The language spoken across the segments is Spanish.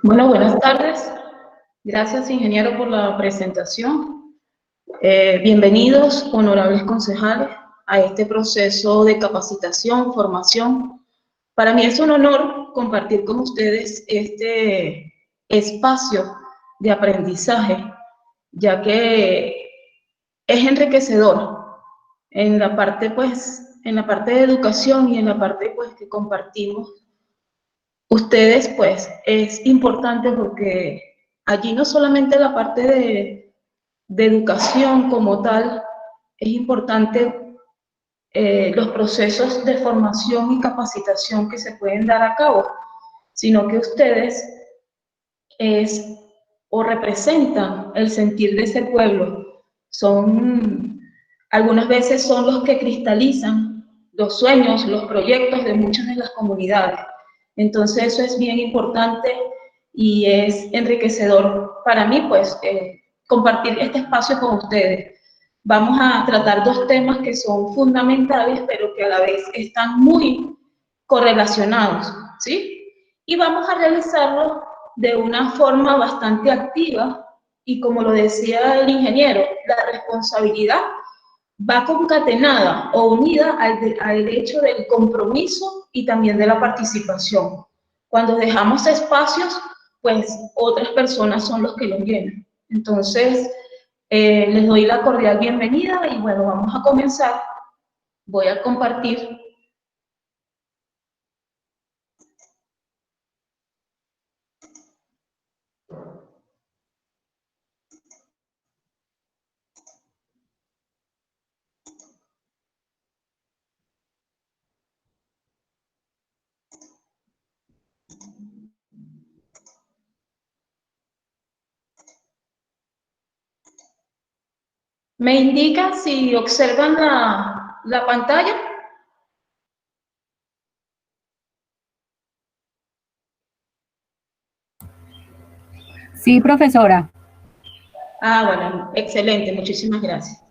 Bueno, buenas tardes. Gracias, ingeniero, por la presentación. Bienvenidos, honorables concejales, a este proceso de capacitación, formación. Para mí es un honor compartir con ustedes este espacio de aprendizaje, ya que es enriquecedor en la parte, pues, en la parte de educación y en la parte, pues, que compartimos ustedes, pues, es importante porque allí no solamente la parte de educación como tal, es importante los procesos de formación y capacitación que se pueden dar a cabo, sino que ustedes es o representan el sentir de ese pueblo. Algunas veces son los que cristalizan los sueños, los proyectos de muchas de las comunidades. Entonces eso es bien importante y es enriquecedor para mí, pues, compartir este espacio con ustedes. Vamos a tratar dos temas que son fundamentales, pero que a la vez están muy correlacionados, ¿sí? Y vamos a realizarlo de una forma bastante activa y, como lo decía el ingeniero, la responsabilidad va concatenada o unida al hecho del compromiso y también de la participación. Cuando dejamos espacios, pues otras personas son los que los llenan. Entonces, les doy la cordial bienvenida y bueno, vamos a comenzar. Voy a compartir. ¿Me indica si observan la pantalla? Sí, profesora. Ah, bueno, excelente, muchísimas gracias.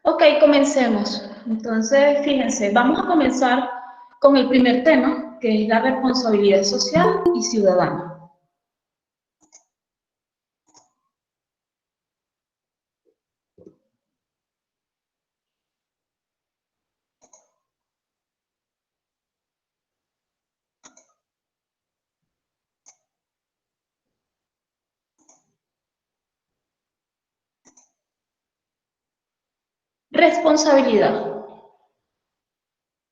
Ok, comencemos. Entonces, fíjense, vamos a comenzar con el primer tema, que es la responsabilidad social y ciudadana. Responsabilidad.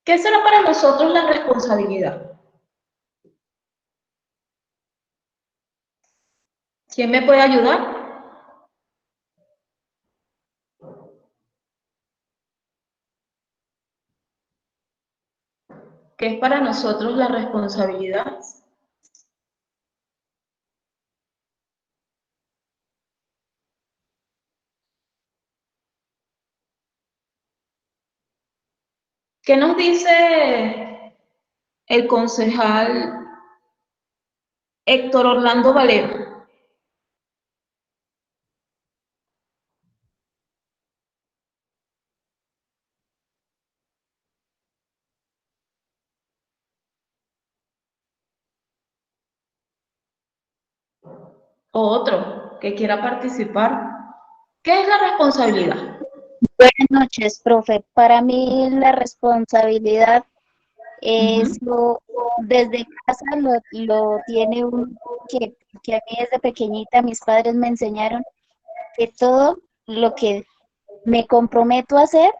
¿Qué será para nosotros la responsabilidad? ¿Quién me puede ayudar? ¿Qué es para nosotros la responsabilidad? ¿Qué nos dice el concejal Héctor Orlando Valero? O otro que quiera participar. ¿Qué es la responsabilidad? Buenas noches, profe. Para mí la responsabilidad es desde casa lo tiene uno que a mí desde pequeñita mis padres me enseñaron que todo lo que me comprometo a hacer,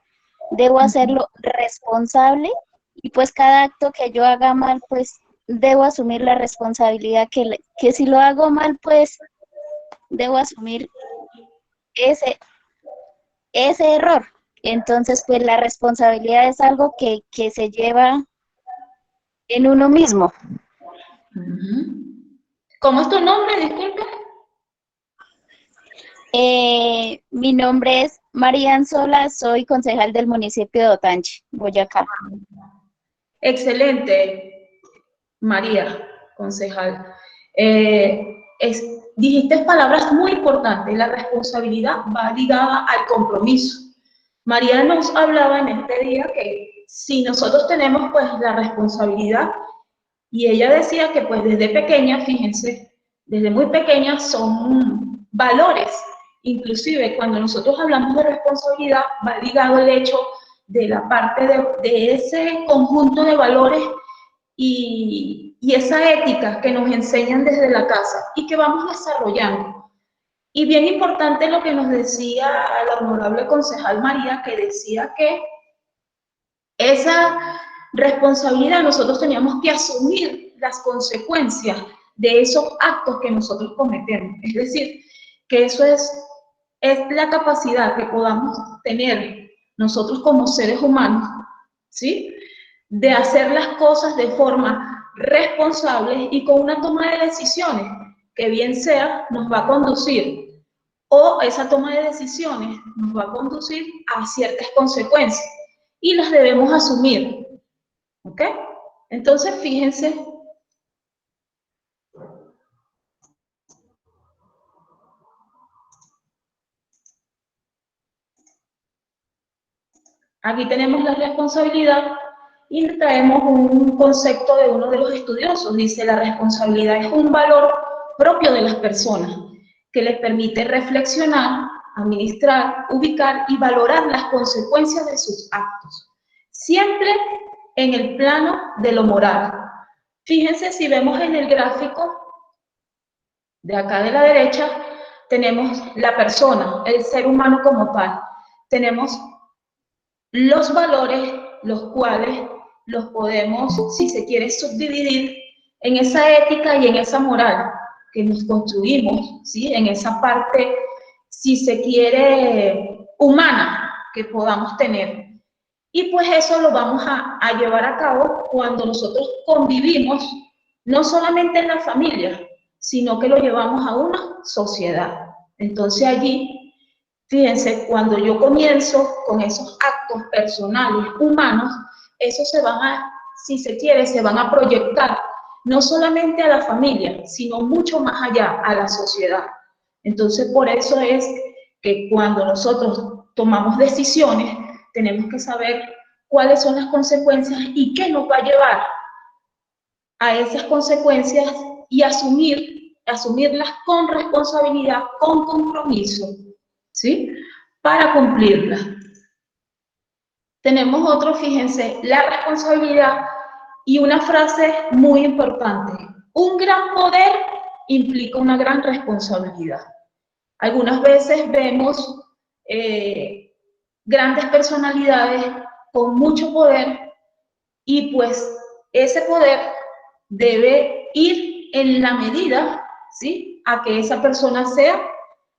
debo hacerlo responsable y pues cada acto que yo haga mal, pues debo asumir la responsabilidad que si lo hago mal, pues debo asumir ese error. Entonces, pues la responsabilidad es algo que se lleva en uno mismo. ¿Cómo es tu nombre? Disculpe. Mi nombre es María Anzola, soy concejal del municipio de Otanche, Boyacá. Excelente, María. concejal. Dijiste palabras muy importantes. La responsabilidad va ligada al compromiso. María nos hablaba en este día que si nosotros tenemos pues la responsabilidad, y ella decía que pues desde pequeña, fíjense, desde muy pequeña son valores. Inclusive cuando nosotros hablamos de responsabilidad va ligado el hecho de la parte de ese conjunto de valores y esa ética que nos enseñan desde la casa y que vamos desarrollando. Y bien importante lo que nos decía la honorable concejal María, que decía que esa responsabilidad nosotros teníamos que asumir las consecuencias de esos actos que nosotros cometemos. Es decir, que eso es la capacidad que podamos tener nosotros como seres humanos, ¿sí? De hacer las cosas de forma responsable y con una toma de decisiones que bien sea nos va a conducir, o esa toma de decisiones nos va a conducir a ciertas consecuencias y las debemos asumir, ¿ok? Entonces, fíjense, aquí tenemos la responsabilidad y traemos un concepto de uno de los estudiosos. Dice, la responsabilidad es un valor propio de las personas que les permite reflexionar, administrar, ubicar y valorar las consecuencias de sus actos, siempre en el plano de lo moral. Fíjense, si vemos en el gráfico de acá de la derecha, tenemos la persona, el ser humano como tal. Tenemos los valores, los cuales los podemos, si se quiere, subdividir en esa ética y en esa moral que nos construimos, ¿sí? En esa parte, si se quiere, humana que podamos tener. Y pues eso lo vamos a llevar a cabo cuando nosotros convivimos, no solamente en la familia, sino que lo llevamos a una sociedad. Entonces allí, fíjense, cuando yo comienzo con esos actos personales, humanos, esos se van a, si se quiere, se van a proyectar no solamente a la familia, sino mucho más allá, a la sociedad. Entonces, por eso es que cuando nosotros tomamos decisiones, tenemos que saber cuáles son las consecuencias y qué nos va a llevar a esas consecuencias y asumirlas con responsabilidad, con compromiso, ¿sí? Para cumplirlas. Tenemos otro, fíjense, la responsabilidad y una frase muy importante. Un gran poder implica una gran responsabilidad. Algunas veces vemos grandes personalidades con mucho poder y pues ese poder debe ir en la medida, ¿sí?, a que esa persona sea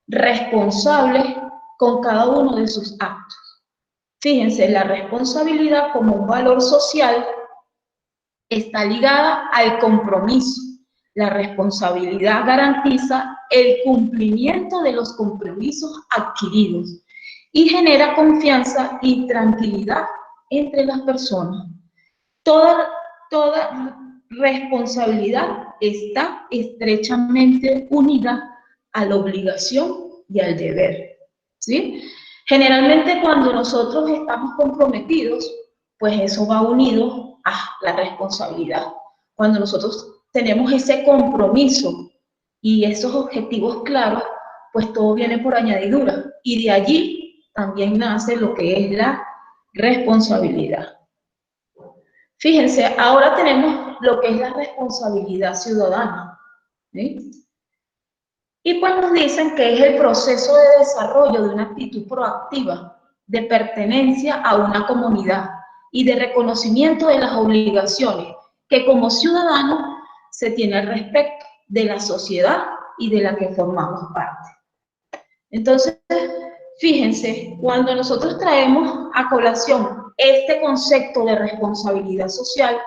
responsable con cada uno de sus actos. Fíjense, la responsabilidad como un valor social está ligada al compromiso. La responsabilidad garantiza el cumplimiento de los compromisos adquiridos y genera confianza y tranquilidad entre las personas. Toda responsabilidad está estrechamente unida a la obligación y al deber, ¿sí? Generalmente cuando nosotros estamos comprometidos, pues eso va unido a la responsabilidad. Cuando nosotros tenemos ese compromiso y esos objetivos claros, pues todo viene por añadidura. Y de allí también nace lo que es la responsabilidad. Fíjense, ahora tenemos lo que es la responsabilidad ciudadana, ¿sí? Y pues nos dicen que es el proceso de desarrollo de una actitud proactiva, de pertenencia a una comunidad y de reconocimiento de las obligaciones que como ciudadano se tiene al respecto de la sociedad y de la que formamos parte. Entonces, fíjense, cuando nosotros traemos a colación este concepto de responsabilidad social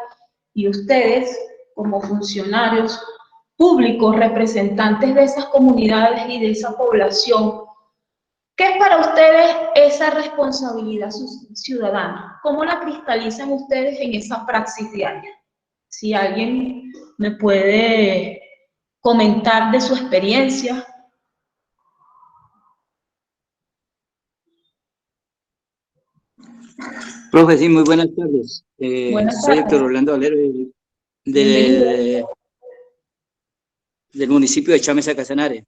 y ustedes como funcionarios públicos, representantes de esas comunidades y de esa población, ¿qué es para ustedes esa responsabilidad ciudadana? ¿Cómo la cristalizan ustedes en esa praxis diaria? Si alguien me puede comentar de su experiencia. Profe, sí, muy buenas tardes. Buenas Soy tardes. Héctor Orlando Valero Bienvenido. del municipio de Chámeza, Casanare.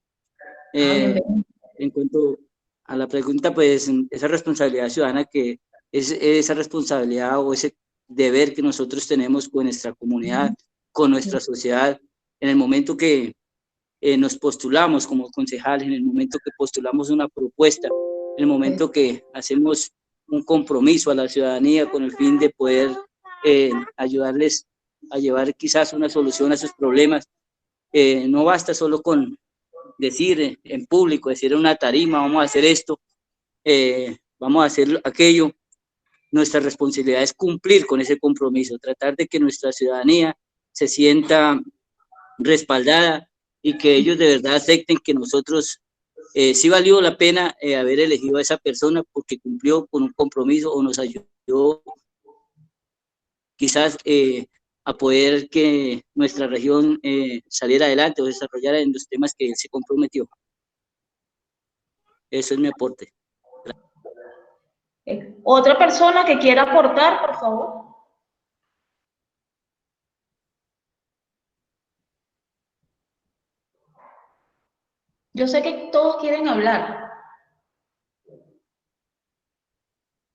Bienvenido. En cuanto a la pregunta, pues esa responsabilidad ciudadana que es esa responsabilidad o ese deber que nosotros tenemos con nuestra comunidad, con nuestra sociedad, en el momento que nos postulamos como concejales, en el momento que postulamos una propuesta, en el momento que hacemos un compromiso a la ciudadanía con el fin de poder ayudarles a llevar quizás una solución a sus problemas. No basta solo con decir en público, decir en una tarima, vamos a hacer esto, vamos a hacer aquello. Nuestra responsabilidad es cumplir con ese compromiso, tratar de que nuestra ciudadanía se sienta respaldada y que ellos de verdad acepten que nosotros sí valió la pena haber elegido a esa persona porque cumplió con un compromiso o nos ayudó quizás a poder que nuestra región saliera adelante o desarrollara en los temas que él se comprometió. Eso es mi aporte. ¿Otra persona que quiera aportar, por favor? Yo sé que todos quieren hablar.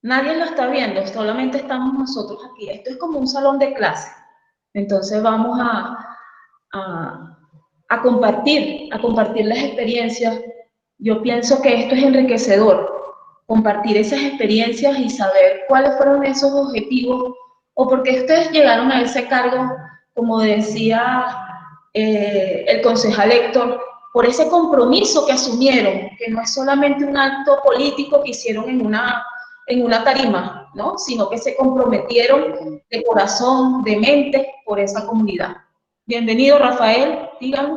Nadie lo está viendo, solamente estamos nosotros aquí. Esto es como un salón de clase. Entonces vamos a compartir las experiencias. Yo pienso que esto es enriquecedor, compartir esas experiencias y saber cuáles fueron esos objetivos o por qué ustedes llegaron a ese cargo, como decía el concejal Héctor, por ese compromiso que asumieron, que no es solamente un acto político que hicieron en una tarima, ¿no? Sino que se comprometieron de corazón, de mente, por esa comunidad. Bienvenido, Rafael, díganme.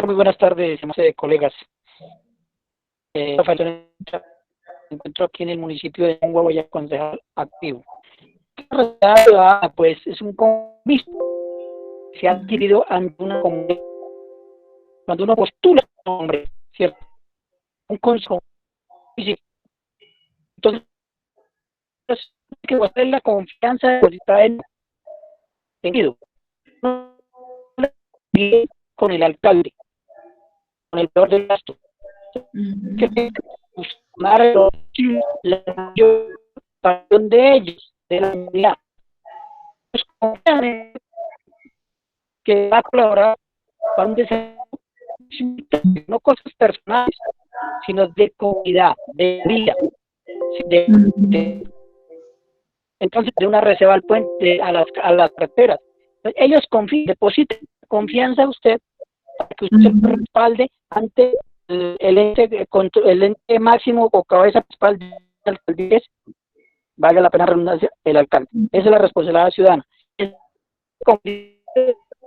Muy buenas tardes, colegas. Rafael, me encuentro aquí en el municipio de Guaguayá, concejal activo. Pues es un compromiso que se ha adquirido ante una comunidad. Cuando uno postula un nombre, ¿cierto? Un consejo. Entonces, hay que guardar la confianza depositada en sentido. Con el alcalde, con el peor del gasto. Que buscar la mayor de ellos, de la comunidad. Que va a colaborar para un desarrollo, no cosas personales, sino de comunidad, de vida. Entonces, de una reserva al puente, a las carreteras. Ellos depositan confianza a usted para que usted respalde ante el ente máximo o cabeza principal de la alcaldía, valga la pena redundancia, el alcalde. Esa es la responsabilidad ciudadana.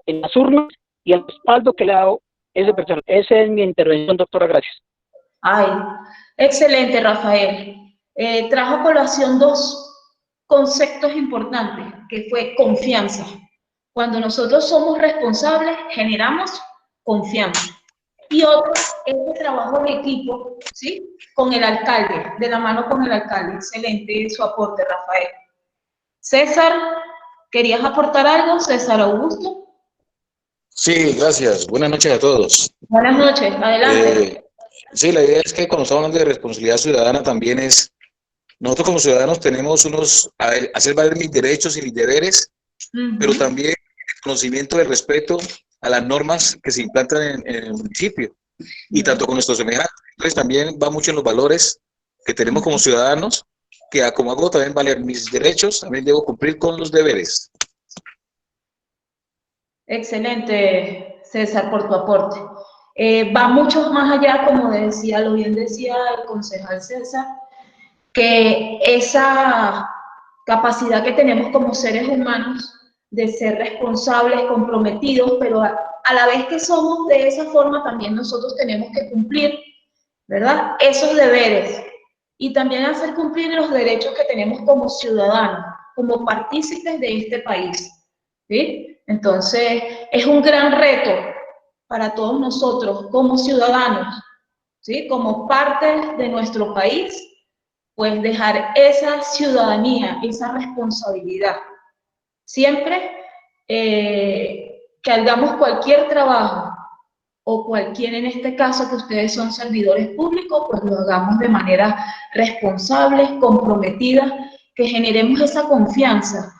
En las urnas y el respaldo que le ha dado ese personal. Esa es mi intervención, doctora, gracias. Ay, excelente, Rafael. Trajo a colación dos conceptos importantes, que fue confianza. Cuando nosotros somos responsables, generamos confianza. Y otro es el trabajo en equipo, ¿sí? Con el alcalde, de la mano con el alcalde. Excelente su aporte, Rafael. César, ¿querías aportar algo? César Augusto. Sí, gracias. Buenas noches a todos. Buenas noches, adelante. Sí, la idea es que cuando estamos hablando de responsabilidad ciudadana también es, nosotros como ciudadanos tenemos hacer valer mis derechos y mis deberes, pero también el conocimiento del respeto a las normas que se implantan en el municipio y tanto con nuestros semejantes. Entonces también va mucho en los valores que tenemos como ciudadanos, que como hago también valer mis derechos, también debo cumplir con los deberes. Excelente, César, por tu aporte. Va mucho más allá, como decía, lo bien decía el concejal César, que esa capacidad que tenemos como seres humanos de ser responsables, comprometidos, pero a la vez que somos de esa forma, también nosotros tenemos que cumplir, ¿verdad?, esos deberes y también hacer cumplir los derechos que tenemos como ciudadanos, como partícipes de este país. ¿sí? Entonces, es un gran reto para todos nosotros como ciudadanos, ¿sí? Como parte de nuestro país, pues dejar esa ciudadanía, esa responsabilidad. Siempre que hagamos cualquier trabajo, o cualquier, en este caso que ustedes son servidores públicos, pues lo hagamos de manera responsable, comprometida, que generemos esa confianza.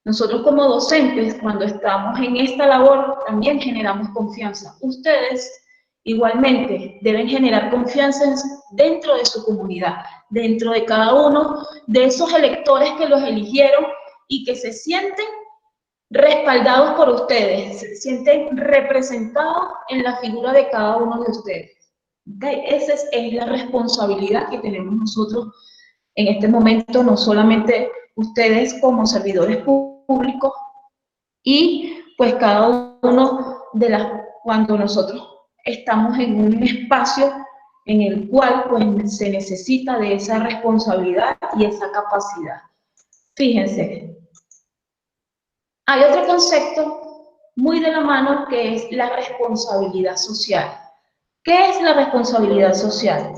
Nosotros como docentes, cuando estamos en esta labor, también generamos confianza. Ustedes igualmente deben generar confianza dentro de su comunidad, dentro de cada uno de esos electores que los eligieron y que se sienten respaldados por ustedes, se sienten representados en la figura de cada uno de ustedes. ¿Okay? Esa es la responsabilidad que tenemos nosotros en este momento, no solamente ustedes como servidores públicos, y pues cada uno de cuando nosotros estamos en un espacio en el cual pues se necesita de esa responsabilidad y esa capacidad. Fíjense, hay otro concepto muy de la mano que es la responsabilidad social. ¿Qué es la responsabilidad social?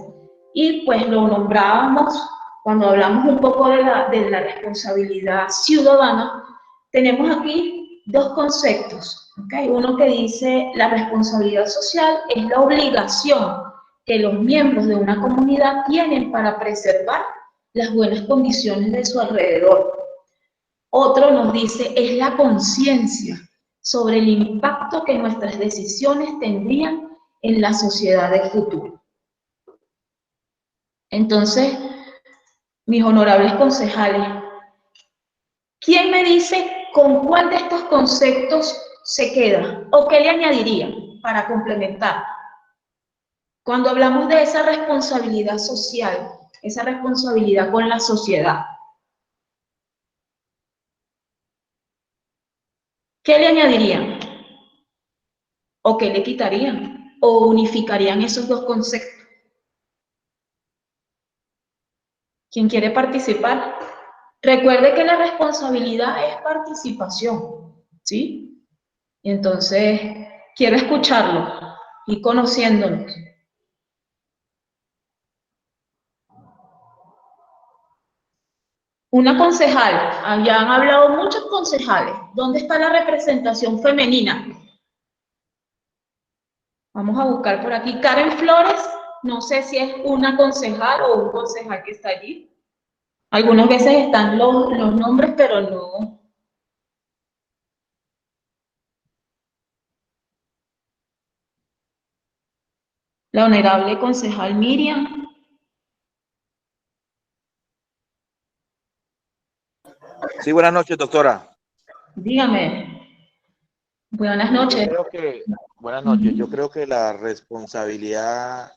Y pues lo nombrábamos cuando hablamos un poco de la responsabilidad ciudadana. Tenemos aquí dos conceptos, ¿okay? Uno que dice la responsabilidad social es la obligación que los miembros de una comunidad tienen para preservar las buenas condiciones de su alrededor. Otro nos dice, es la conciencia sobre el impacto que nuestras decisiones tendrían en la sociedad del futuro. Entonces, mis honorables concejales, ¿quién me dice con cuál de estos conceptos se queda? ¿O qué le añadiría para complementar? Cuando hablamos de esa responsabilidad social, esa responsabilidad con la sociedad, ¿qué le añadirían? ¿O qué le quitarían? ¿O unificarían esos dos conceptos? ¿Quién quiere participar? Recuerde que la responsabilidad es participación, ¿sí? Y entonces, quiero escucharlo y conociéndonos. Una concejal, ya han hablado muchos concejales. ¿Dónde está la representación femenina? Vamos a buscar por aquí. Karen Flores, no sé si es una concejal o un concejal que está allí. Algunas veces están los nombres, pero no. La honorable concejal Miriam. Sí, buenas noches, doctora. Dígame. Buenas noches. Buenas noches. Yo creo que la responsabilidad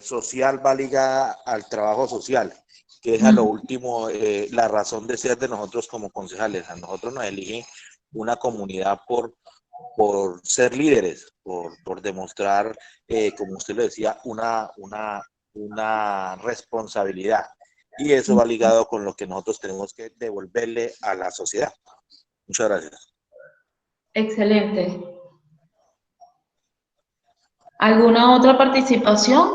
social va ligada al trabajo social, que es a lo último la razón de ser de nosotros como concejales. A nosotros nos elige una comunidad por ser líderes, por demostrar, como usted lo decía, una responsabilidad. Y eso va ligado con lo que nosotros tenemos que devolverle a la sociedad. Muchas gracias. Excelente. ¿Alguna otra participación?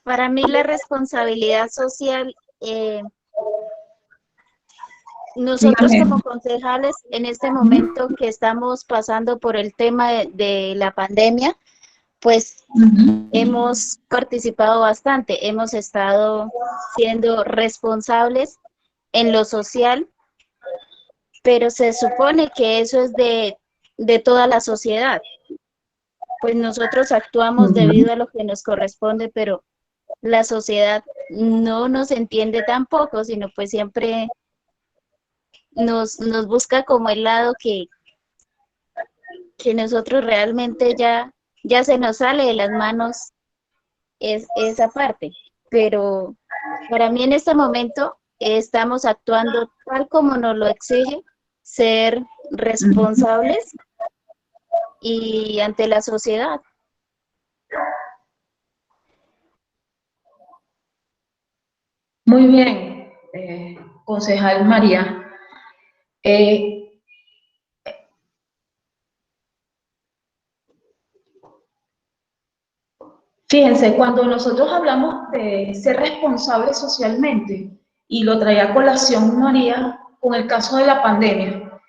Para mí la responsabilidad social, nosotros Dígame. como concejales en este momento que estamos pasando por el tema de la pandemia, pues hemos participado bastante, hemos estado siendo responsables en lo social, pero se supone que eso es de toda la sociedad. Pues nosotros actuamos debido a lo que nos corresponde, pero la sociedad no nos entiende tampoco, sino pues siempre nos busca como el lado que nosotros realmente ya se nos sale de las manos esa parte. Pero para mí en este momento estamos actuando tal como nos lo exige, ser responsables y ante la sociedad. Muy bien, concejal María. Fíjense, cuando nosotros hablamos de ser responsables socialmente, y lo traía a colación María con el caso de la pandemia,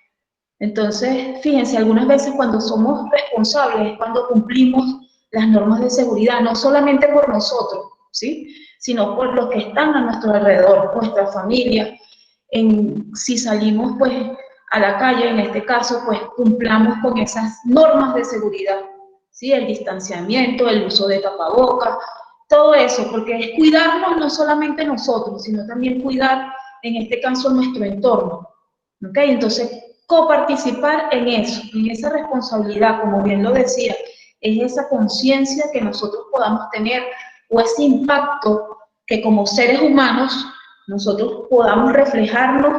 entonces, fíjense, algunas veces cuando somos responsables, cuando cumplimos las normas de seguridad, no solamente por nosotros, ¿sí?, sino por los que están a nuestro alrededor, nuestra familia. Si salimos, pues, a la calle, en este caso, pues, cumplamos con esas normas de seguridad, ¿sí?, el distanciamiento, el uso de tapabocas, todo eso, porque es cuidarnos no solamente nosotros, sino también cuidar, en este caso, nuestro entorno, ¿ok? Entonces, coparticipar en eso, en esa responsabilidad, como bien lo decía, es esa conciencia que nosotros podamos tener, o ese impacto que como seres humanos nosotros podamos reflejarnos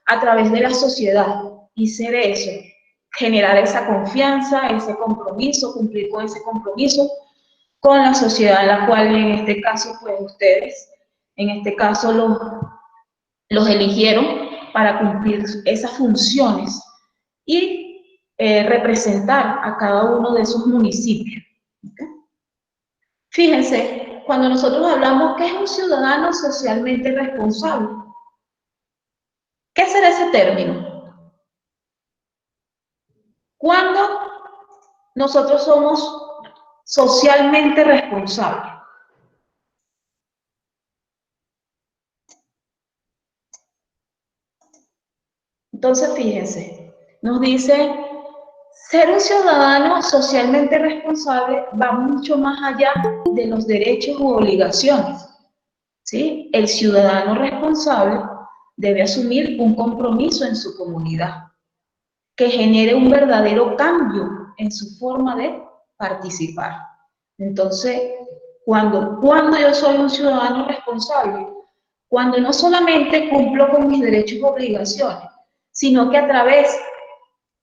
a través de la sociedad y ser eso, generar esa confianza, ese compromiso, cumplir con ese compromiso con la sociedad, en la cual en este caso, pues ustedes, en este caso los eligieron para cumplir esas funciones y representar a cada uno de esos municipios. ¿Okay? Fíjense, cuando nosotros hablamos que es un ciudadano socialmente responsable, ¿qué será ese término? ¿Cuándo nosotros somos socialmente responsables? Entonces, fíjense, nos dice, ser un ciudadano socialmente responsable va mucho más allá de los derechos u obligaciones, ¿sí? El ciudadano responsable debe asumir un compromiso en su comunidad que genere un verdadero cambio en su forma de participar. Entonces, cuando yo soy un ciudadano responsable, cuando no solamente cumplo con mis derechos y obligaciones, sino que a través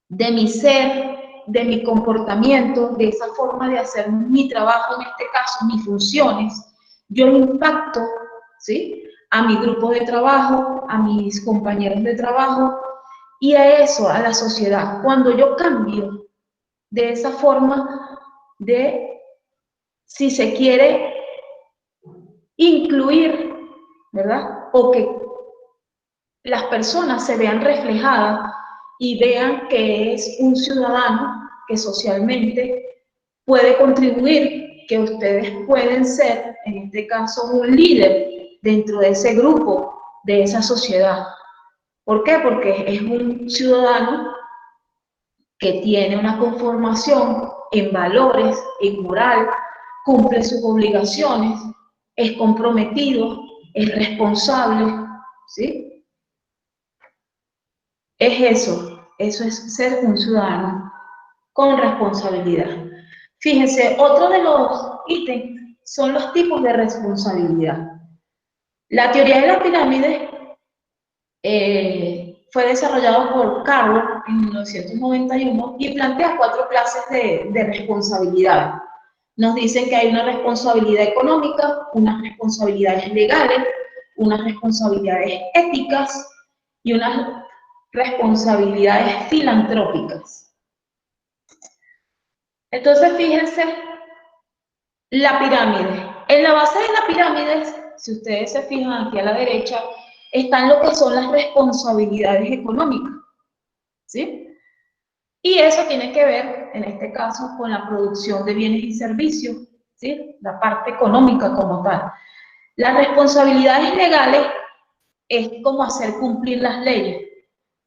de mi ser, de mi comportamiento, de esa forma de hacer mi trabajo, en este caso, mis funciones, yo impacto, ¿sí?, a mi grupo de trabajo, a mis compañeros de trabajo y a eso, a la sociedad. Cuando yo cambio de esa forma de, si se quiere, incluir, ¿verdad?, o que las personas se vean reflejadas y vean que es un ciudadano que socialmente puede contribuir, que ustedes pueden ser, en este caso, un líder dentro de ese grupo, de esa sociedad. ¿Por qué? Porque es un ciudadano que tiene una conformación en valores, en moral, cumple sus obligaciones, es comprometido, es responsable, ¿sí? Es eso es ser un ciudadano con responsabilidad. Fíjense, otro de los ítems son los tipos de responsabilidad. La teoría de la pirámide fue desarrollada por Carlos en 1991 y plantea 4 clases de responsabilidad. Nos dicen que hay una responsabilidad económica, unas responsabilidades legales, unas responsabilidades éticas y unas responsabilidades filantrópicas. Entonces, fíjense, la pirámide. En la base de la pirámide, si ustedes se fijan aquí a la derecha, están lo que son las responsabilidades económicas, ¿sí? Y eso tiene que ver, en este caso, con la producción de bienes y servicios, ¿sí? La parte económica como tal. Las responsabilidades legales es como hacer cumplir las leyes,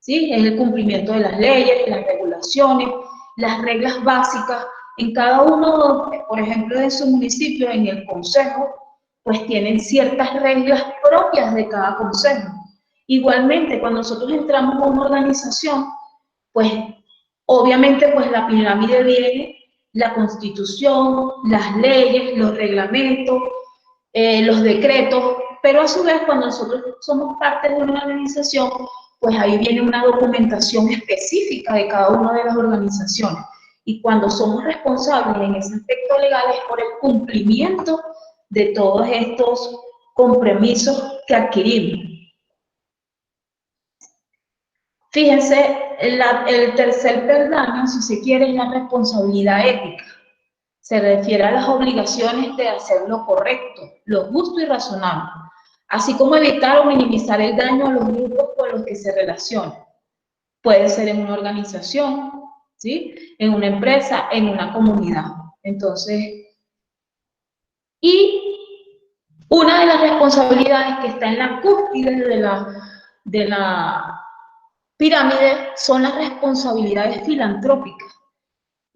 ¿sí? Es el cumplimiento de las leyes, las regulaciones, las reglas básicas. En cada uno, por ejemplo, de su municipio, en el consejo, pues tienen ciertas reglas propias de cada consejo. Igualmente, cuando nosotros entramos a una organización, pues obviamente pues la pirámide viene la constitución, las leyes, los reglamentos, los decretos, pero a su vez cuando nosotros somos parte de una organización, pues ahí viene una documentación específica de cada una de las organizaciones. Y cuando somos responsables en ese aspecto legal es por el cumplimiento de todos estos compromisos que adquirimos. Fíjense, el tercer peldaño, si se quiere, es la responsabilidad ética. Se refiere a las obligaciones de hacer lo correcto, lo justo y razonable, así como evitar o minimizar el daño a los grupos con los que se relacionan. Puede ser en una organización, ¿sí? En una empresa, en una comunidad. Entonces, y una de las responsabilidades que está en la cúspide de la pirámide son las responsabilidades filantrópicas.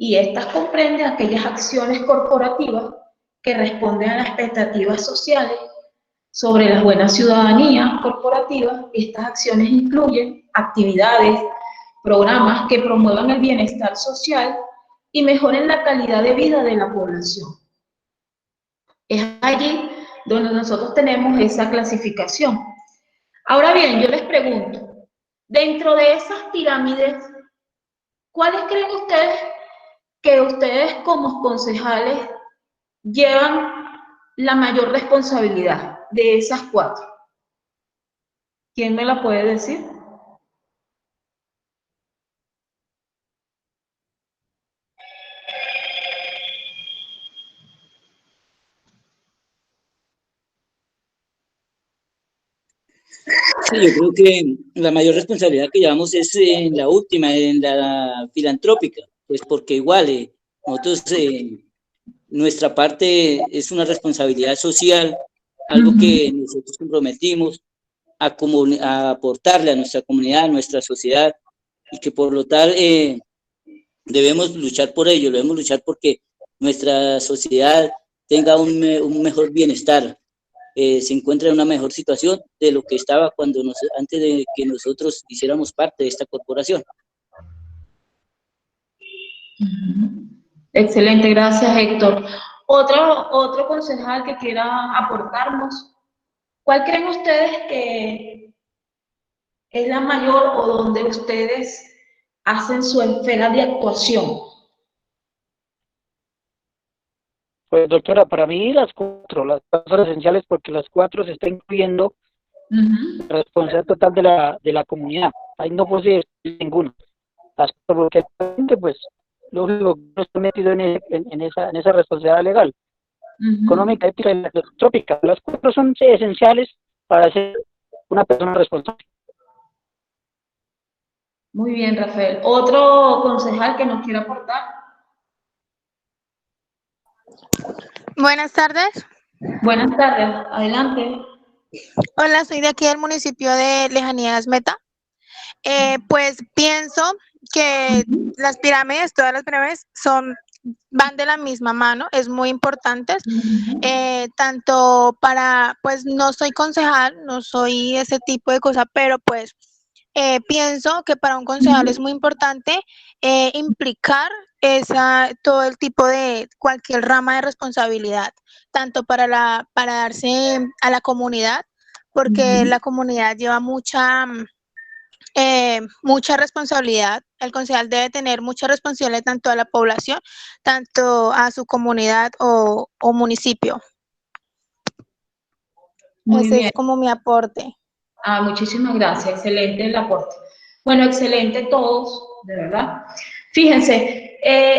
Y estas comprenden aquellas acciones corporativas que responden a las expectativas sociales sobre la buena ciudadanía corporativa. Estas acciones incluyen actividades, programas que promuevan el bienestar social y mejoren la calidad de vida de la población. Es allí donde nosotros tenemos esa clasificación. Ahora bien, yo les pregunto, dentro de esas pirámides, ¿cuáles creen ustedes que ustedes como concejales llevan la mayor responsabilidad de esas 4? ¿Quién me la puede decir? Sí, yo creo que la mayor responsabilidad que llevamos es en la última, en la filantrópica, pues porque igual nosotros, nuestra parte es una responsabilidad social, algo que nosotros comprometimos a aportarle a nuestra comunidad, a nuestra sociedad, y que por lo tal debemos luchar por ello, debemos luchar porque nuestra sociedad tenga un mejor bienestar, se encuentra en una mejor situación de lo que estaba antes de que nosotros hiciéramos parte de esta corporación. Excelente, gracias Héctor. Otro concejal que quiera aportarnos, ¿cuál creen ustedes que es la mayor o donde ustedes hacen su esfera de actuación? Pues doctora, para mí las 4 esenciales, porque las 4 se está incluyendo la responsabilidad total de la comunidad. Ahí no puede ser ninguna. Las 4, porque pues lógico no está metido en esa responsabilidad legal, económica, ética y filantrópica. Las 4 son esenciales para ser una persona responsable. Muy bien, Rafael. ¿Otro concejal que nos quiera aportar? Buenas tardes. Buenas tardes, adelante. Hola, soy de aquí del municipio de Lejanías Meta. Pues pienso que las pirámides, todas las pirámides van de la misma mano, es muy importantes, tanto para, pues no soy concejal, no soy ese tipo de cosas, pero pues pienso que para un concejal es muy importante implicar todo el tipo de cualquier rama de responsabilidad, tanto para darse a la comunidad, porque la comunidad lleva mucha responsabilidad. El concejal debe tener mucha responsabilidad tanto a la población, tanto a su comunidad o municipio. Muy Ese bien. es como mi aporte. Muchísimas gracias, excelente el aporte. Bueno, excelente todos, de verdad. Fíjense,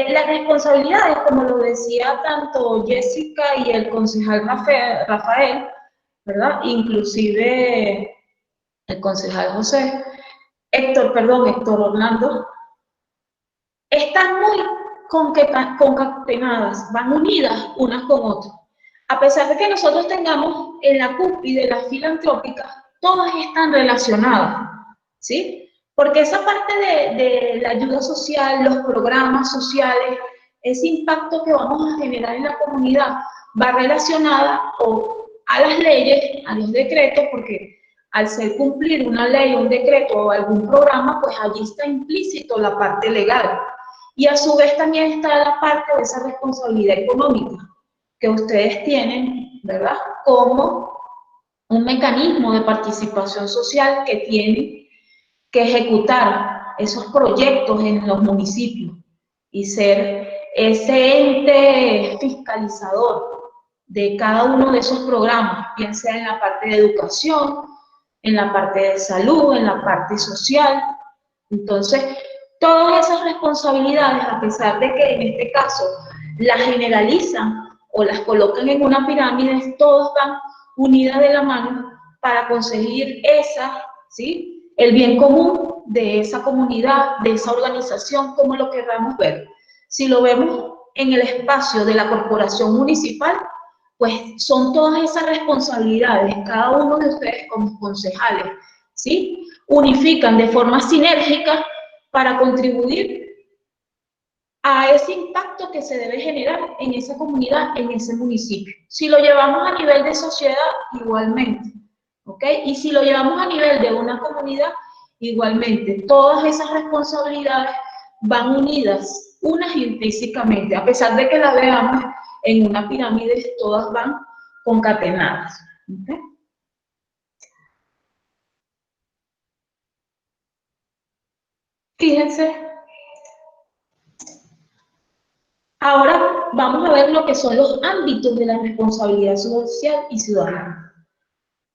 las responsabilidades, como lo decía tanto Jessica y el concejal Rafael, ¿verdad? Inclusive el concejal Héctor Orlando, están muy concatenadas, van unidas unas con otras. A pesar de que nosotros tengamos en la cúspide de las filantrópicas, todas están relacionadas, ¿sí? Porque esa parte de la ayuda social, los programas sociales, ese impacto que vamos a generar en la comunidad va relacionada a las leyes, a los decretos, porque al ser cumplir una ley, un decreto o algún programa, pues allí está implícito la parte legal. Y a su vez también está la parte de esa responsabilidad económica que ustedes tienen, ¿verdad? Como un mecanismo de participación social que tienen que ejecutar esos proyectos en los municipios y ser ese ente fiscalizador de cada uno de esos programas, bien sea en la parte de educación, en la parte de salud, en la parte social. Entonces, todas esas responsabilidades, a pesar de que en este caso las generalizan o las colocan en una pirámide, todas van unidas de la mano para conseguir ¿sí?, el bien común de esa comunidad, de esa organización, como lo queramos ver. Si lo vemos en el espacio de la corporación municipal, pues son todas esas responsabilidades, cada uno de ustedes como concejales, ¿sí?, unifican de forma sinérgica para contribuir a ese impacto que se debe generar en esa comunidad, en ese municipio. Si lo llevamos a nivel de sociedad, igualmente, ¿ok? Y si lo llevamos a nivel de una comunidad, igualmente. Todas esas responsabilidades van unidas, unas intrínsecamente, a pesar de que las veamos en una pirámide, todas van concatenadas, ¿ok? Fíjense, ahora vamos a ver lo que son los ámbitos de la responsabilidad social y ciudadana.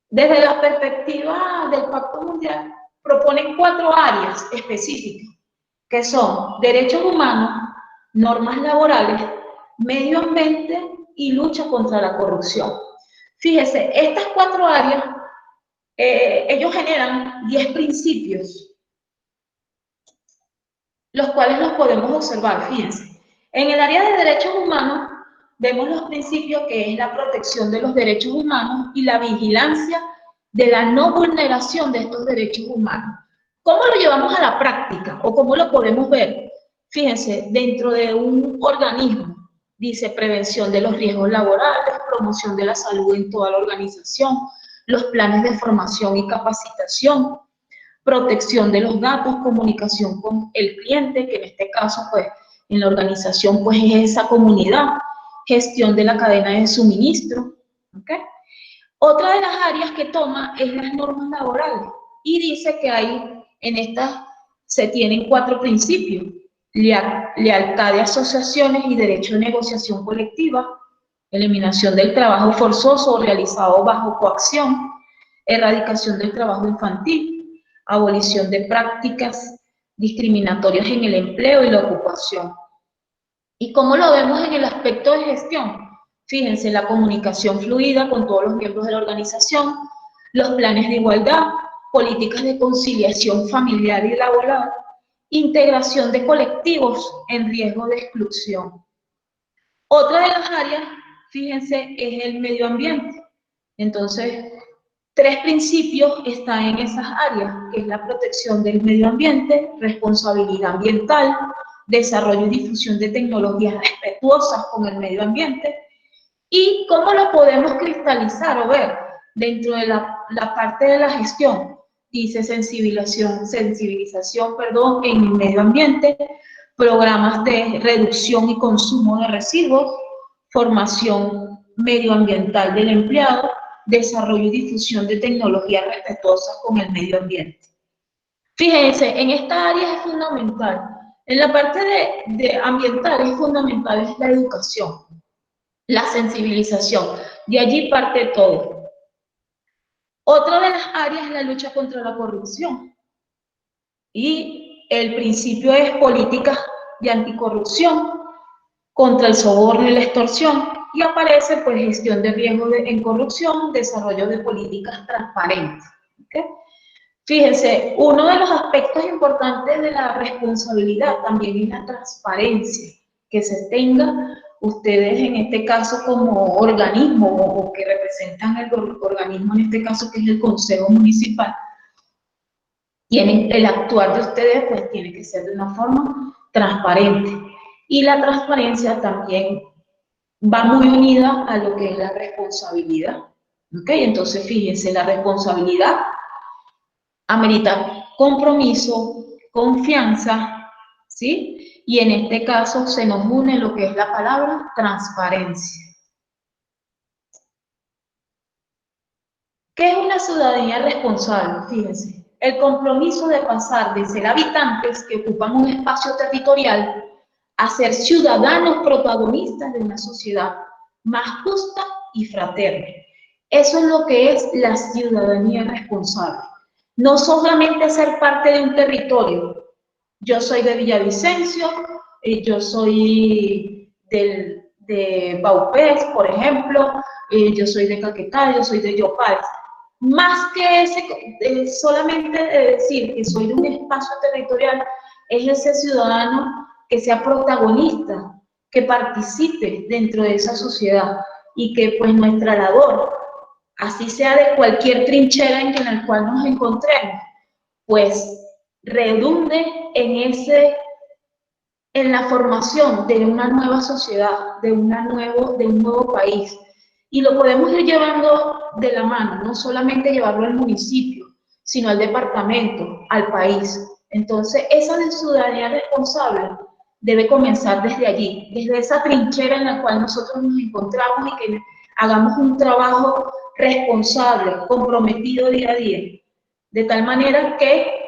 Desde la perspectiva del Pacto Mundial, proponen 4 áreas específicas, que son derechos humanos, normas laborales, medio ambiente y lucha contra la corrupción. Fíjense, estas 4 áreas, ellos generan 10 principios, los cuales los podemos observar, fíjense. En el área de derechos humanos, vemos los principios que es la protección de los derechos humanos y la vigilancia de la no vulneración de estos derechos humanos. ¿Cómo lo llevamos a la práctica o cómo lo podemos ver? Fíjense, dentro de un organismo, dice prevención de los riesgos laborales, promoción de la salud en toda la organización, los planes de formación y capacitación, protección de los datos, comunicación con el cliente, que en este caso, pues, en la organización, pues, es esa comunidad, gestión de la cadena de suministro, ¿ok? Otra de las áreas que toma es las normas laborales, y dice que hay, en estas, se tienen 4 principios: lealtad de asociaciones y derecho de negociación colectiva, eliminación del trabajo forzoso realizado bajo coacción, erradicación del trabajo infantil, abolición de prácticas discriminatorias en el empleo y la ocupación. ¿Y cómo lo vemos en el aspecto de gestión? Fíjense, la comunicación fluida con todos los miembros de la organización, los planes de igualdad, políticas de conciliación familiar y laboral, integración de colectivos en riesgo de exclusión. Otra de las áreas, fíjense, es el medio ambiente. Entonces, 3 principios están en esas áreas, que es la protección del medio ambiente, responsabilidad ambiental, desarrollo y difusión de tecnologías respetuosas con el medio ambiente. ¿Y cómo lo podemos cristalizar o ver? Dentro de la parte de la gestión, dice sensibilización, en el medio ambiente, programas de reducción y consumo de residuos, formación medioambiental del empleado, desarrollo y difusión de tecnologías respetuosas con el medio ambiente. Fíjense, en esta área es fundamental. En la parte de ambiental es fundamental es la educación, la sensibilización. De allí parte todo. Otra de las áreas es la lucha contra la corrupción. Y el principio es políticas de anticorrupción, contra el soborno y la extorsión. Y aparece, pues, gestión de riesgos en corrupción, desarrollo de políticas transparentes. ¿Okay? Fíjense, uno de los aspectos importantes de la responsabilidad también es la transparencia, que se tenga ustedes en este caso como organismo o que representan el organismo, en este caso que es el Consejo Municipal. El actuar de ustedes pues tiene que ser de una forma transparente. Y la transparencia también va muy unida a lo que es la responsabilidad. ¿Ok? Entonces, fíjense, la responsabilidad amerita compromiso, confianza, ¿sí? Y en este caso se nos une lo que es la palabra transparencia. ¿Qué es una ciudadanía responsable? Fíjense, el compromiso de pasar de ser habitantes que ocupan un espacio territorial a ser ciudadanos protagonistas de una sociedad más justa y fraterno. Eso es lo que es la ciudadanía responsable. No solamente ser parte de un territorio. Yo soy de Villavicencio, yo soy de Baupés, por ejemplo, yo soy de Caquetá, yo soy de Yopal. Más que solamente decir que soy de un espacio territorial, es ese ciudadano que sea protagonista, que participe dentro de esa sociedad y que pues nuestra labor, así sea de cualquier trinchera en la cual nos encontremos, pues redunde en la formación de una nueva sociedad, de un nuevo país. Y lo podemos ir llevando de la mano, no solamente llevarlo al municipio, sino al departamento, al país. Entonces, esa ciudadanía responsable debe comenzar desde allí, desde esa trinchera en la cual nosotros nos encontramos y que hagamos un trabajo responsable, comprometido día a día, de tal manera que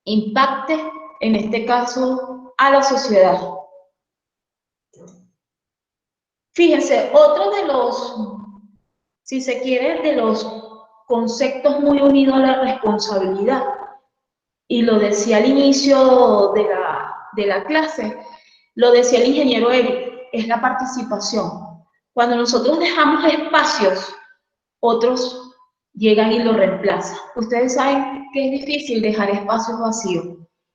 impacte, en este caso, a la sociedad. Fíjense, otro de los, si se quiere, de los conceptos muy unidos a la responsabilidad, y lo decía al inicio de la clase, lo decía el ingeniero Eric, es la participación. Cuando nosotros dejamos espacios, otros llegan y lo reemplazan. Ustedes saben que es difícil dejar espacios vacíos.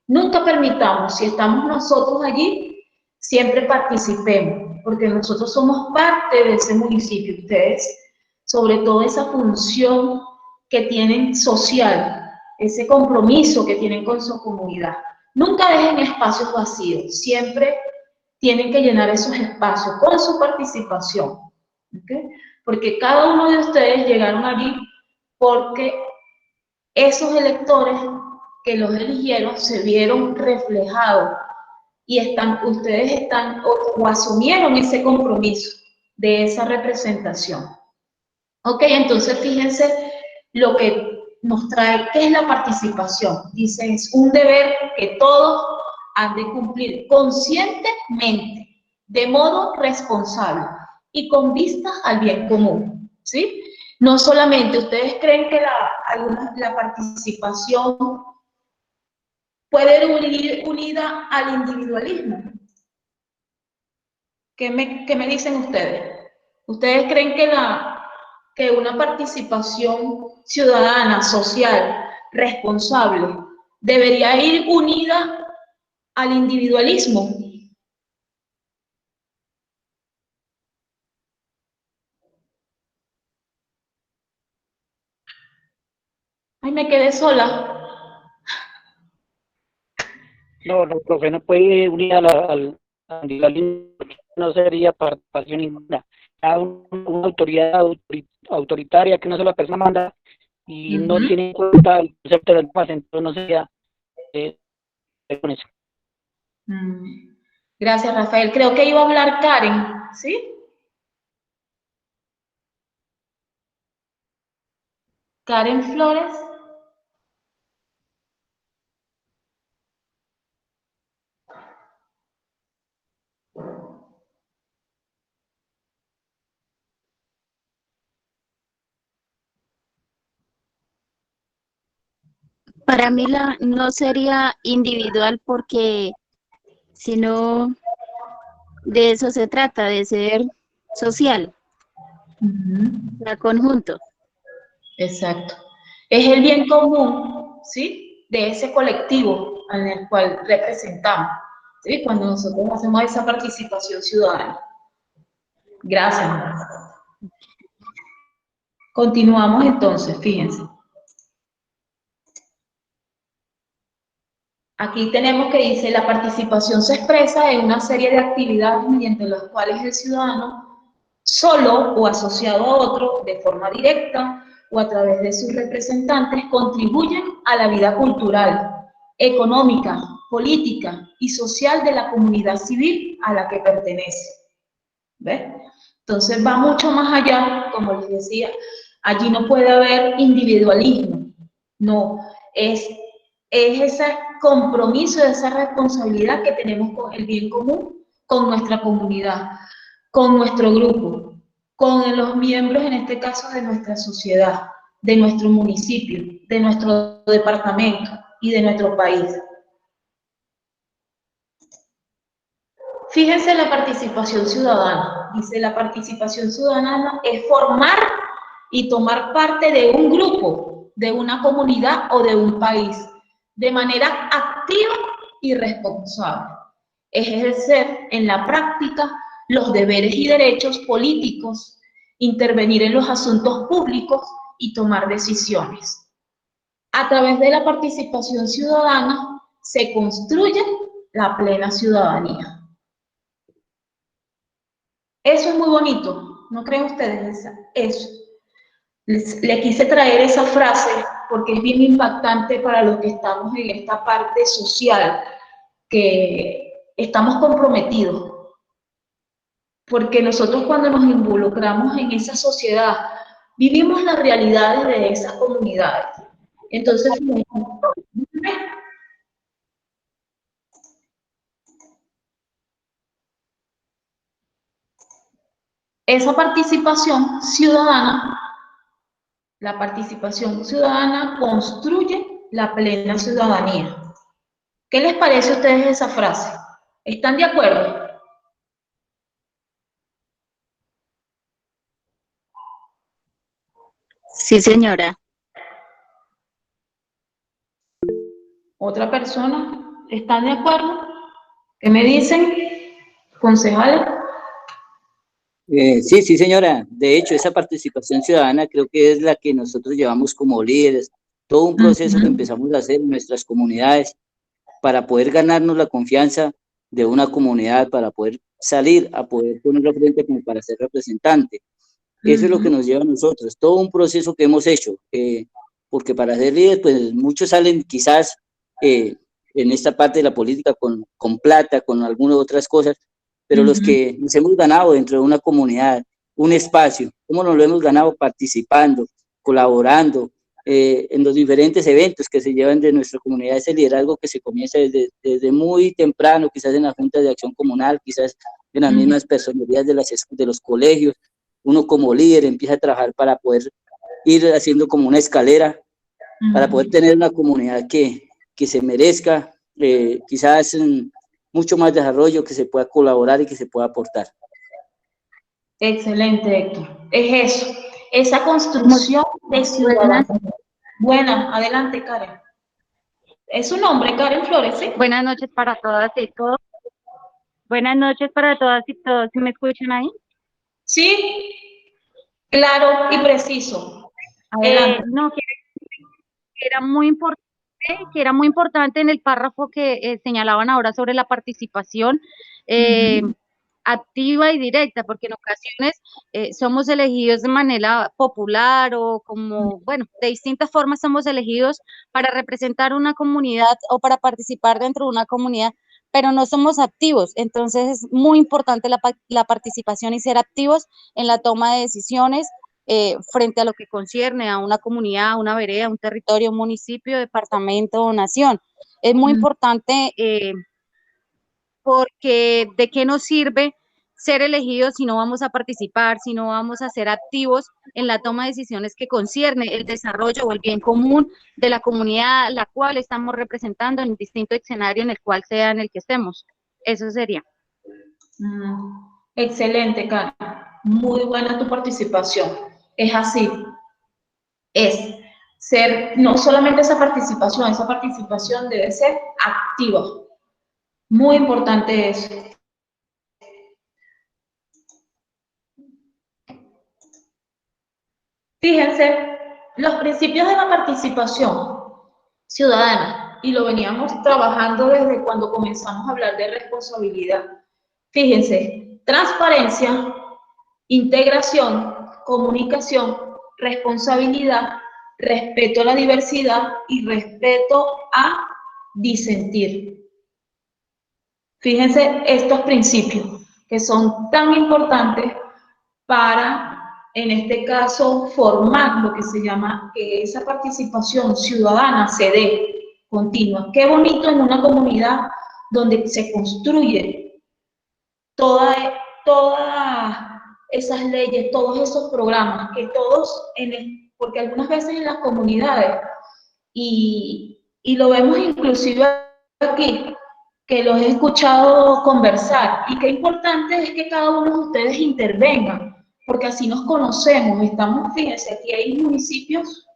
Nunca permitamos, si estamos nosotros allí, siempre participemos, porque nosotros somos parte de ese municipio. Ustedes, sobre todo esa función que tienen social, ese compromiso que tienen con su comunidad. Nunca dejen espacios vacíos, siempre tienen que llenar esos espacios con su participación, ¿okay? Porque cada uno de ustedes llegaron allí porque esos electores que los eligieron se vieron reflejados y ustedes están o asumieron ese compromiso de esa representación. Ok, entonces fíjense lo que nos trae, ¿qué es la participación? Dice, es un deber que todos han de cumplir conscientemente, de modo responsable y con vista al bien común, ¿sí? No solamente, ¿ustedes creen que la participación puede ir unida al individualismo? ¿Qué me dicen ustedes? ¿Ustedes creen que una participación ciudadana, social, responsable, debería ir unida al individualismo? Ay, me quedé sola. No, profe, no puede ir unida al individualismo, no sería participación ninguna. Cada una autoridad autoritaria que una sola persona manda y no tiene en cuenta el concepto de los demás, entonces no sería con eso. Gracias, Rafael. Creo que iba a hablar Karen, ¿sí? Karen Flores. Para mí no sería individual porque sino de eso se trata, de ser social, la conjunto. Exacto. Es el bien común, ¿sí? De ese colectivo en el cual representamos, ¿sí? Cuando nosotros hacemos esa participación ciudadana. Gracias. Continuamos entonces, fíjense. Aquí tenemos que dice, la participación se expresa en una serie de actividades mediante las cuales el ciudadano, solo o asociado a otro, de forma directa o a través de sus representantes, contribuyen a la vida cultural, económica, política y social de la comunidad civil a la que pertenece. ¿Ves? Entonces va mucho más allá, como les decía, allí no puede haber individualismo, no, es ese compromiso, esa responsabilidad que tenemos con el bien común, con nuestra comunidad, con nuestro grupo. con los miembros, en este caso, de nuestra sociedad, de nuestro municipio, de nuestro departamento y de nuestro país. Fíjense la participación ciudadana. Dice, la participación ciudadana es formar y tomar parte de un grupo, de una comunidad o de un país, de manera activa y responsable. Es ejercer en la práctica los deberes y derechos políticos, intervenir en los asuntos públicos y tomar decisiones. A través de la participación ciudadana se construye la plena ciudadanía. Eso es muy bonito, ¿no creen ustedes? Eso. Le quise traer esa frase porque es bien impactante para los que estamos en esta parte social, que estamos comprometidos. Porque nosotros cuando nos involucramos en esa sociedad, vivimos las realidades de esas comunidades. Entonces, esa participación ciudadana, la participación ciudadana construye la plena ciudadanía. ¿Qué les parece a ustedes esa frase? ¿Están de acuerdo? Sí, señora. ¿Otra persona? ¿Están de acuerdo? ¿Qué me dicen, concejales? Sí, señora. De hecho, esa participación ciudadana creo que es la que nosotros llevamos como líderes, todo un proceso que empezamos a hacer en nuestras comunidades para poder ganarnos la confianza de una comunidad, para poder salir a poder ponerlo frente como para ser representante. Eso es lo que nos lleva a nosotros, todo un proceso que hemos hecho, porque para ser líder, pues muchos salen quizás en esta parte de la política con plata, con algunas otras cosas, pero los que nos hemos ganado dentro de una comunidad, un espacio, ¿cómo nos lo hemos ganado? Participando, colaborando, en los diferentes eventos que se llevan de nuestra comunidad, ese liderazgo que se comienza desde muy temprano, quizás en las juntas de acción comunal, quizás en las mismas personalidades de los colegios. Uno como líder empieza a trabajar para poder ir haciendo como una escalera, para poder tener una comunidad que se merezca, quizás mucho más desarrollo, que se pueda colaborar y que se pueda aportar. Excelente, Héctor. Es eso, esa construcción de ciudadanía. Buenas, adelante, Karen. ¿Es su nombre, Karen Flores, sí? Buenas noches para todas y todos. Buenas noches para todas y todos. ¿Sí me escuchan ahí? Sí, claro y preciso. Adelante. No, que era muy importante en el párrafo que señalaban ahora sobre la participación activa y directa, porque en ocasiones somos elegidos de manera popular o como, bueno, de distintas formas somos elegidos para representar una comunidad o para participar dentro de una comunidad, pero no somos activos. Entonces es muy importante la participación y ser activos en la toma de decisiones frente a lo que concierne a una comunidad, una vereda, un territorio, un municipio, departamento o nación. Es muy importante porque ¿de qué nos sirve ser elegidos si no vamos a participar, si no vamos a ser activos en la toma de decisiones que concierne el desarrollo o el bien común de la comunidad la cual estamos representando en distinto escenario en el cual sea en el que estemos? Eso sería. Excelente, Karen. Muy buena tu participación. Es así. Es ser, no solamente esa participación debe ser activa. Muy importante eso. Fíjense, los principios de la participación ciudadana, y lo veníamos trabajando desde cuando comenzamos a hablar de responsabilidad. Fíjense, transparencia, integración, comunicación, responsabilidad, respeto a la diversidad y respeto a disentir. Fíjense estos principios que son tan importantes para, en este caso, formar lo que se llama que esa participación ciudadana se dé continua. Qué bonito en una comunidad donde se construye toda esas leyes, todos esos programas, que todos, porque algunas veces en las comunidades, y lo vemos inclusive aquí, que los he escuchado conversar, y qué importante es que cada uno de ustedes intervengan, porque así nos conocemos. Estamos, fíjense, aquí hay municipios,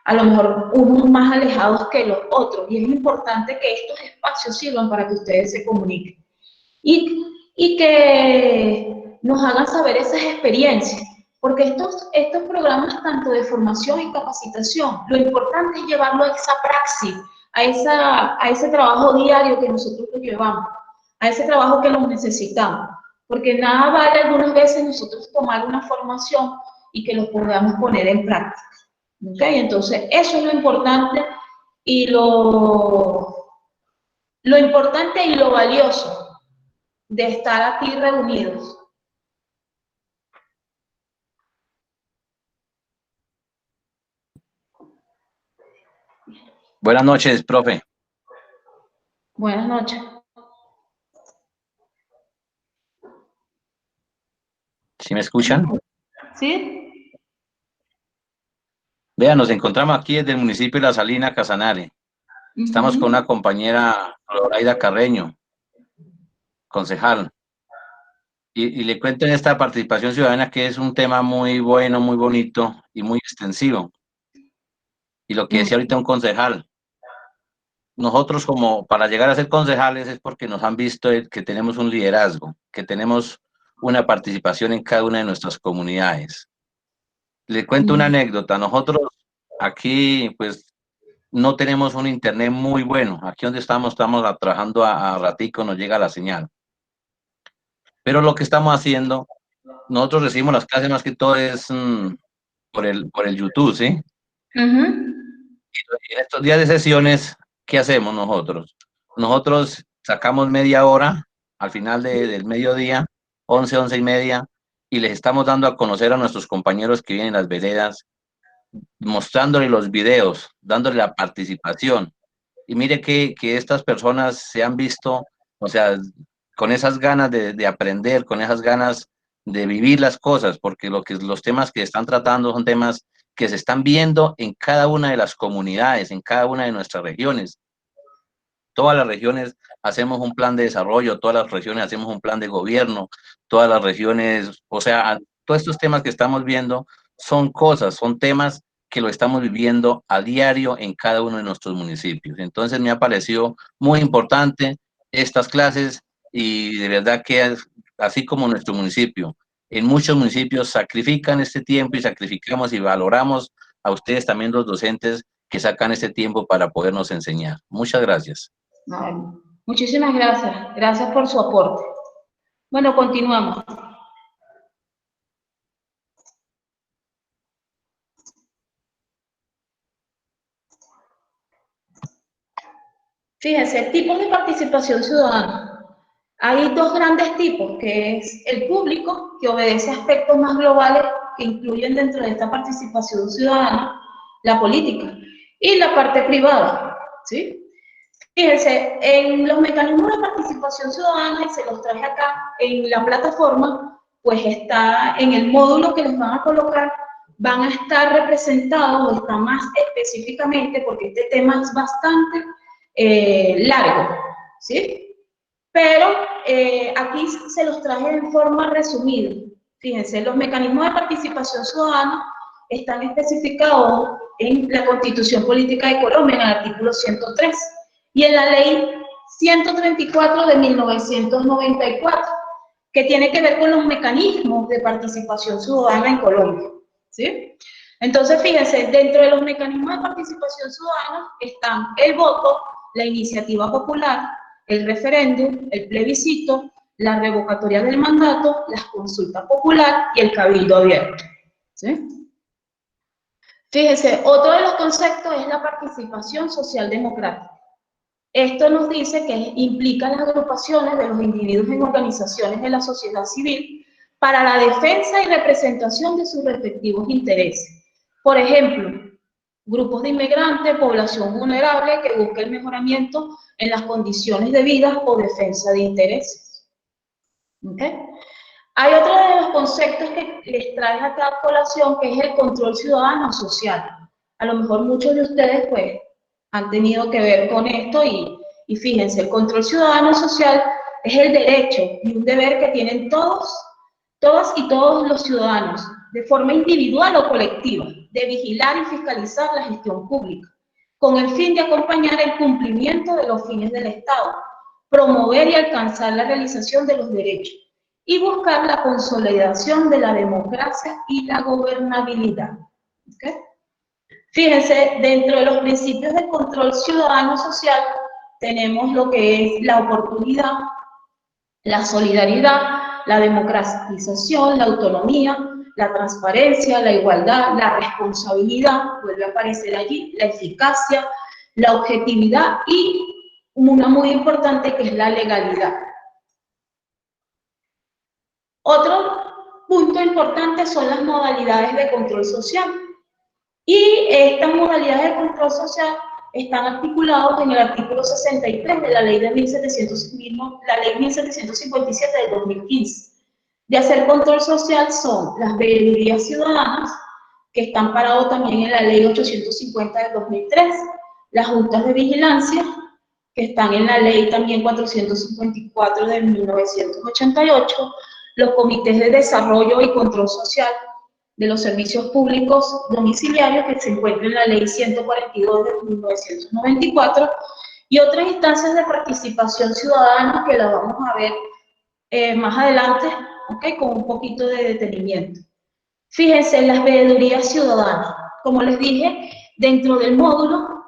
a lo mejor unos más alejados que los otros, y es importante que estos espacios sirvan para que ustedes se comuniquen y que nos hagan saber esas experiencias, porque estos programas tanto de formación y capacitación, lo importante es llevarlo a esa praxis, a ese trabajo diario que nosotros lo llevamos, a ese trabajo que lo necesitamos, porque nada vale algunas veces nosotros tomar una formación y que lo podamos poner en práctica. ¿Okay? Entonces, eso es lo importante y lo importante y lo valioso de estar aquí reunidos. Buenas noches, profe. Buenas noches. ¿Sí me escuchan? ¿Sí? Vean, nos encontramos aquí desde el municipio de La Salina, Casanare. Estamos con una compañera, Loraida Carreño, concejal. Y le cuento en esta participación ciudadana que es un tema muy bueno, muy bonito y muy extensivo. Y lo que decía ahorita un concejal, nosotros como para llegar a ser concejales es porque nos han visto que tenemos un liderazgo, que tenemos una participación en cada una de nuestras comunidades. Le cuento una anécdota. Nosotros aquí pues no tenemos un internet muy bueno. Aquí donde estamos trabajando a ratico, nos llega la señal. Pero lo que estamos haciendo, nosotros recibimos las clases más que todo es por el YouTube, ¿sí? Y en estos días de sesiones, ¿qué hacemos nosotros? Nosotros sacamos media hora al final del mediodía, 11, 11:30, y les estamos dando a conocer a nuestros compañeros que vienen en las veredas, mostrándole los videos, dándole la participación. Y mire que estas personas se han visto, o sea, con esas ganas de aprender, con esas ganas de vivir las cosas, porque los temas que están tratando son temas que se están viendo en cada una de las comunidades, en cada una de nuestras regiones. Todas las regiones hacemos un plan de desarrollo, todas las regiones hacemos un plan de gobierno, todas las regiones, o sea, todos estos temas que estamos viendo son cosas, son temas que lo estamos viviendo a diario en cada uno de nuestros municipios. Entonces me ha parecido muy importante estas clases y de verdad que así como nuestro municipio, en muchos municipios sacrifican este tiempo y sacrificamos y valoramos a ustedes también los docentes que sacan este tiempo para podernos enseñar. Muchas gracias. Muchísimas gracias. Gracias por su aporte. Bueno, continuamos. Fíjense, tipos de participación ciudadana. Hay dos grandes tipos, que es el público, que obedece a aspectos más globales que incluyen dentro de esta participación ciudadana la política, y la parte privada, ¿sí? Fíjense, en los mecanismos de participación ciudadana, y se los traje acá en la plataforma, pues está en el módulo que les van a colocar, van a estar representados, o está más específicamente, porque este tema es bastante largo, ¿sí? Pero aquí se los traje en forma resumida. Fíjense, los mecanismos de participación ciudadana están especificados en la Constitución Política de Colombia, en el artículo 103, y en la Ley 134 de 1994, que tiene que ver con los mecanismos de participación ciudadana en Colombia, ¿sí? Entonces, fíjense, dentro de los mecanismos de participación ciudadana están el voto, la iniciativa popular, el referéndum, el plebiscito, la revocatoria del mandato, la consulta popular y el cabildo abierto, ¿sí? Fíjense, otro de los conceptos es la participación social democrática. Esto nos dice que implica las agrupaciones de los individuos en organizaciones de la sociedad civil para la defensa y representación de sus respectivos intereses. Por ejemplo, grupos de inmigrantes, población vulnerable que busca el mejoramiento en las condiciones de vida o defensa de intereses. ¿Okay? Hay otro de los conceptos que les traje acá a colación, que es el control ciudadano social. A lo mejor muchos de ustedes pues han tenido que ver con esto y fíjense, el control ciudadano social es el derecho y un deber que tienen todas y todos los ciudadanos, de forma individual o colectiva, de vigilar y fiscalizar la gestión pública, con el fin de acompañar el cumplimiento de los fines del Estado, promover y alcanzar la realización de los derechos y buscar la consolidación de la democracia y la gobernabilidad. ¿Okay? Fíjense, dentro de los principios de control ciudadano social tenemos lo que es la oportunidad, la solidaridad, la democratización, la autonomía, la transparencia, la igualdad, la responsabilidad, vuelve a aparecer allí, la eficacia, la objetividad y una muy importante que es la legalidad. Otro punto importante son las modalidades de control social. Y estas modalidades de control social están articuladas en el artículo 63 de la ley de 1757 del 2015. De hacer control social son las veedurías ciudadanas, que está amparado también en la ley 850 del 2003, las juntas de vigilancia, que están en la ley también 454 de 1988, los comités de desarrollo y control social de los servicios públicos domiciliarios, que se encuentran en la ley 142 de 1994, y otras instancias de participación ciudadana que la vamos a ver más adelante, ¿okay? Con un poquito de detenimiento. Fíjense, las veedurías ciudadanas, como les dije, dentro del módulo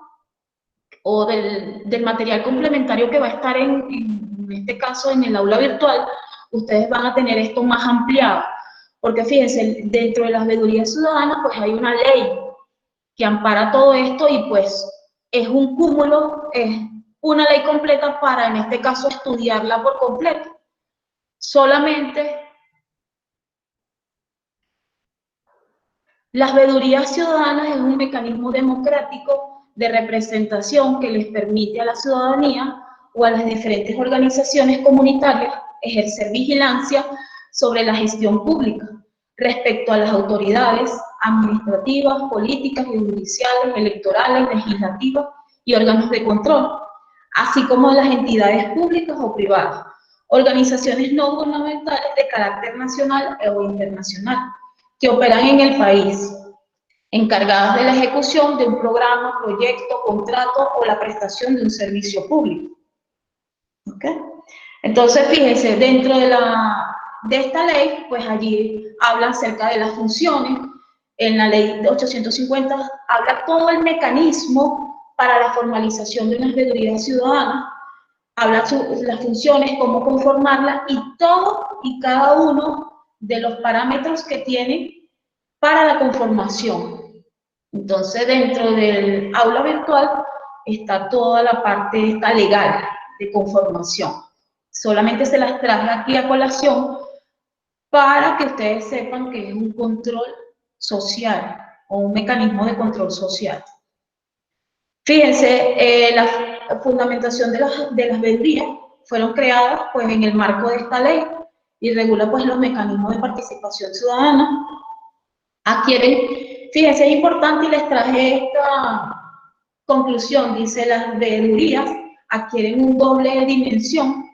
o del material complementario que va a estar en este caso en el aula virtual, ustedes van a tener esto más ampliado, porque fíjense, dentro de las veedurías ciudadanas pues hay una ley que ampara todo esto y pues es un cúmulo, es una ley completa para en este caso estudiarla por completo. Solamente las veedurías ciudadanas es un mecanismo democrático de representación que les permite a la ciudadanía o a las diferentes organizaciones comunitarias ejercer vigilancia sobre la gestión pública respecto a las autoridades administrativas, políticas y judiciales, electorales, legislativas y órganos de control, así como las entidades públicas o privadas, organizaciones no gubernamentales de carácter nacional o internacional, que operan en el país, encargadas de la ejecución de un programa, proyecto, contrato o la prestación de un servicio público. ¿Okay? Entonces, fíjense, dentro de esta ley, pues allí habla acerca de las funciones. En la ley de 850 habla todo el mecanismo para la formalización de unas veedurías ciudadanas, habla las funciones, cómo conformarla y todo y cada uno de los parámetros que tiene para la conformación. Entonces, dentro del aula virtual está toda la parte esta legal de conformación. Solamente se las traje aquí a colación para que ustedes sepan que es un control social o un mecanismo de control social. Fíjense, la fundamentación de las veedurías fueron creadas pues en el marco de esta ley y regula pues los mecanismos de participación ciudadana. Fíjense, es importante y les traje esta conclusión, dice, las veedurías adquieren un doble dimensión,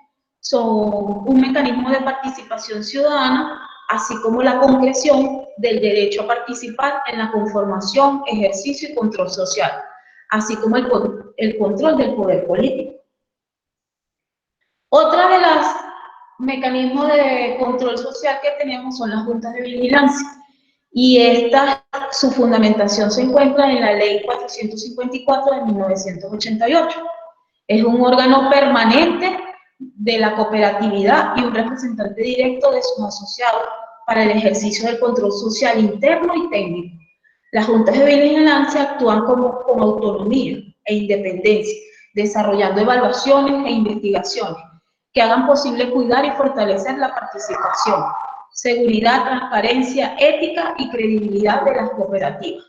son un mecanismo de participación ciudadana, así como la concreción del derecho a participar en la conformación, ejercicio y control social, así como el control del poder político. Otra de los mecanismos de control social que tenemos son las juntas de vigilancia. Y su fundamentación se encuentra en la ley 454 de 1988. Es un órgano permanente de la cooperatividad y un representante directo de sus asociados para el ejercicio del control social interno y técnico. Las juntas de vigilancia actúan con autonomía e independencia, desarrollando evaluaciones e investigaciones que hagan posible cuidar y fortalecer la participación, seguridad, transparencia, ética y credibilidad de las cooperativas.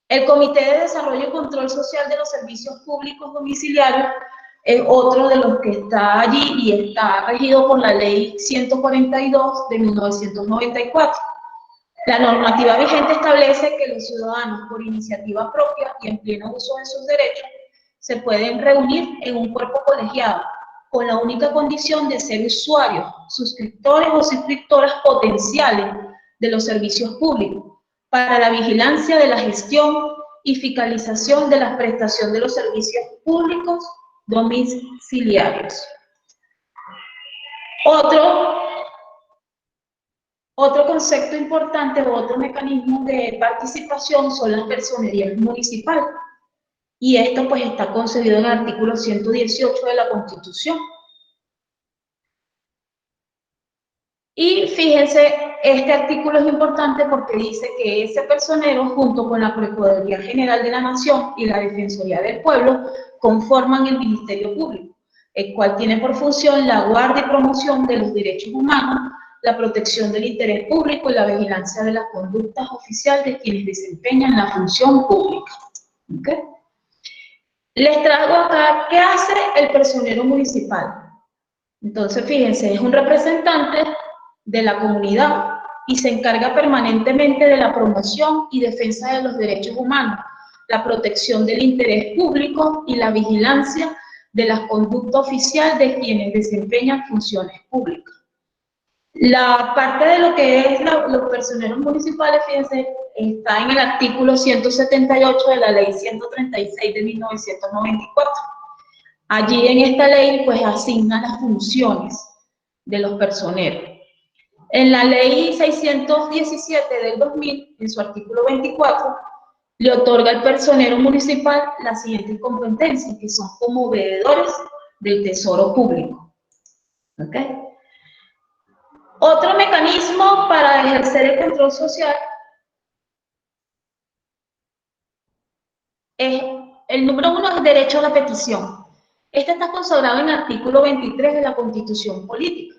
El Comité de Desarrollo y Control Social de los Servicios Públicos Domiciliarios es otro de los que está allí y está regido por la Ley 142 de 1994. La normativa vigente establece que los ciudadanos, por iniciativa propia y en pleno uso de sus derechos, se pueden reunir en un cuerpo colegiado, con la única condición de ser usuarios, suscriptores o suscriptoras potenciales de los servicios públicos, para la vigilancia de la gestión y fiscalización de la prestación de los servicios públicos domiciliarios. Otro concepto importante o otro mecanismo de participación son las personerías municipales. Y esto pues está concebido en el artículo 118 de la Constitución. Y fíjense, este artículo es importante porque dice que ese personero, junto con la Procuraduría General de la Nación y la Defensoría del Pueblo, conforman el Ministerio Público, el cual tiene por función la guardia y promoción de los derechos humanos, la protección del interés público y la vigilancia de las conductas oficiales de quienes desempeñan la función pública. ¿Okay? Les traigo acá qué hace el personero municipal. Entonces, fíjense, es un representante de la comunidad y se encarga permanentemente de la promoción y defensa de los derechos humanos, la protección del interés público y la vigilancia de la conducta oficial de quienes desempeñan funciones públicas. La parte de lo que es los personeros municipales, fíjense, está en el artículo 178 de la Ley 136 de 1994. Allí en esta ley, pues, asigna las funciones de los personeros. En la Ley 617 del 2000, en su artículo 24, le otorga al personero municipal las siguientes competencias, que son como veedores del tesoro público. ¿Okay? Otro mecanismo para ejercer el control social es, el número 1 es el derecho a la petición. Este está consagrado en el artículo 23 de la Constitución Política.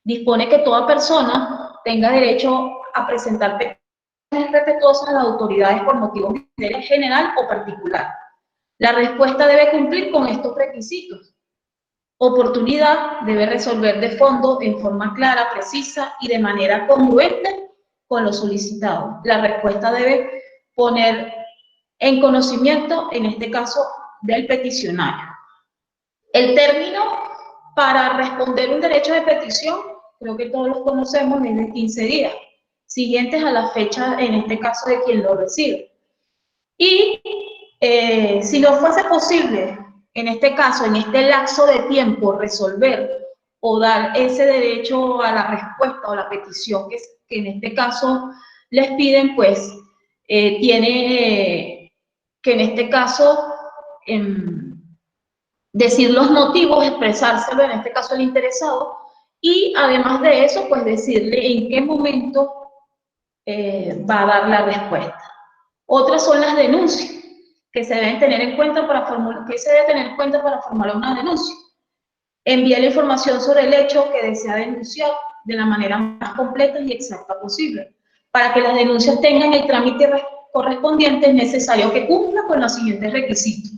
Dispone que toda persona tenga derecho a presentar peticiones respetuosas a las autoridades por motivos de interés general o particular. La respuesta debe cumplir con estos requisitos. Oportunidad, debe resolver de fondo, en forma clara, precisa y de manera congruente con lo solicitado. La respuesta debe poner en conocimiento, en este caso, del peticionario. El término para responder un derecho de petición, creo que todos los conocemos, es de 15 días, siguientes a la fecha, en este caso, de quien lo recibe. Y si no fuese posible, en este caso, en este lapso de tiempo, resolver o dar ese derecho a la respuesta o la petición que en este caso les piden, pues tiene que en este caso decir los motivos, expresárselo en este caso al interesado y además de eso, pues decirle en qué momento va a dar la respuesta. Otras son las denuncias que se deben tener en cuenta para formular una denuncia. Envía la información sobre el hecho que desea denunciar de la manera más completa y exacta posible. Para que las denuncias tengan el trámite correspondiente es necesario que cumpla con los siguientes requisitos.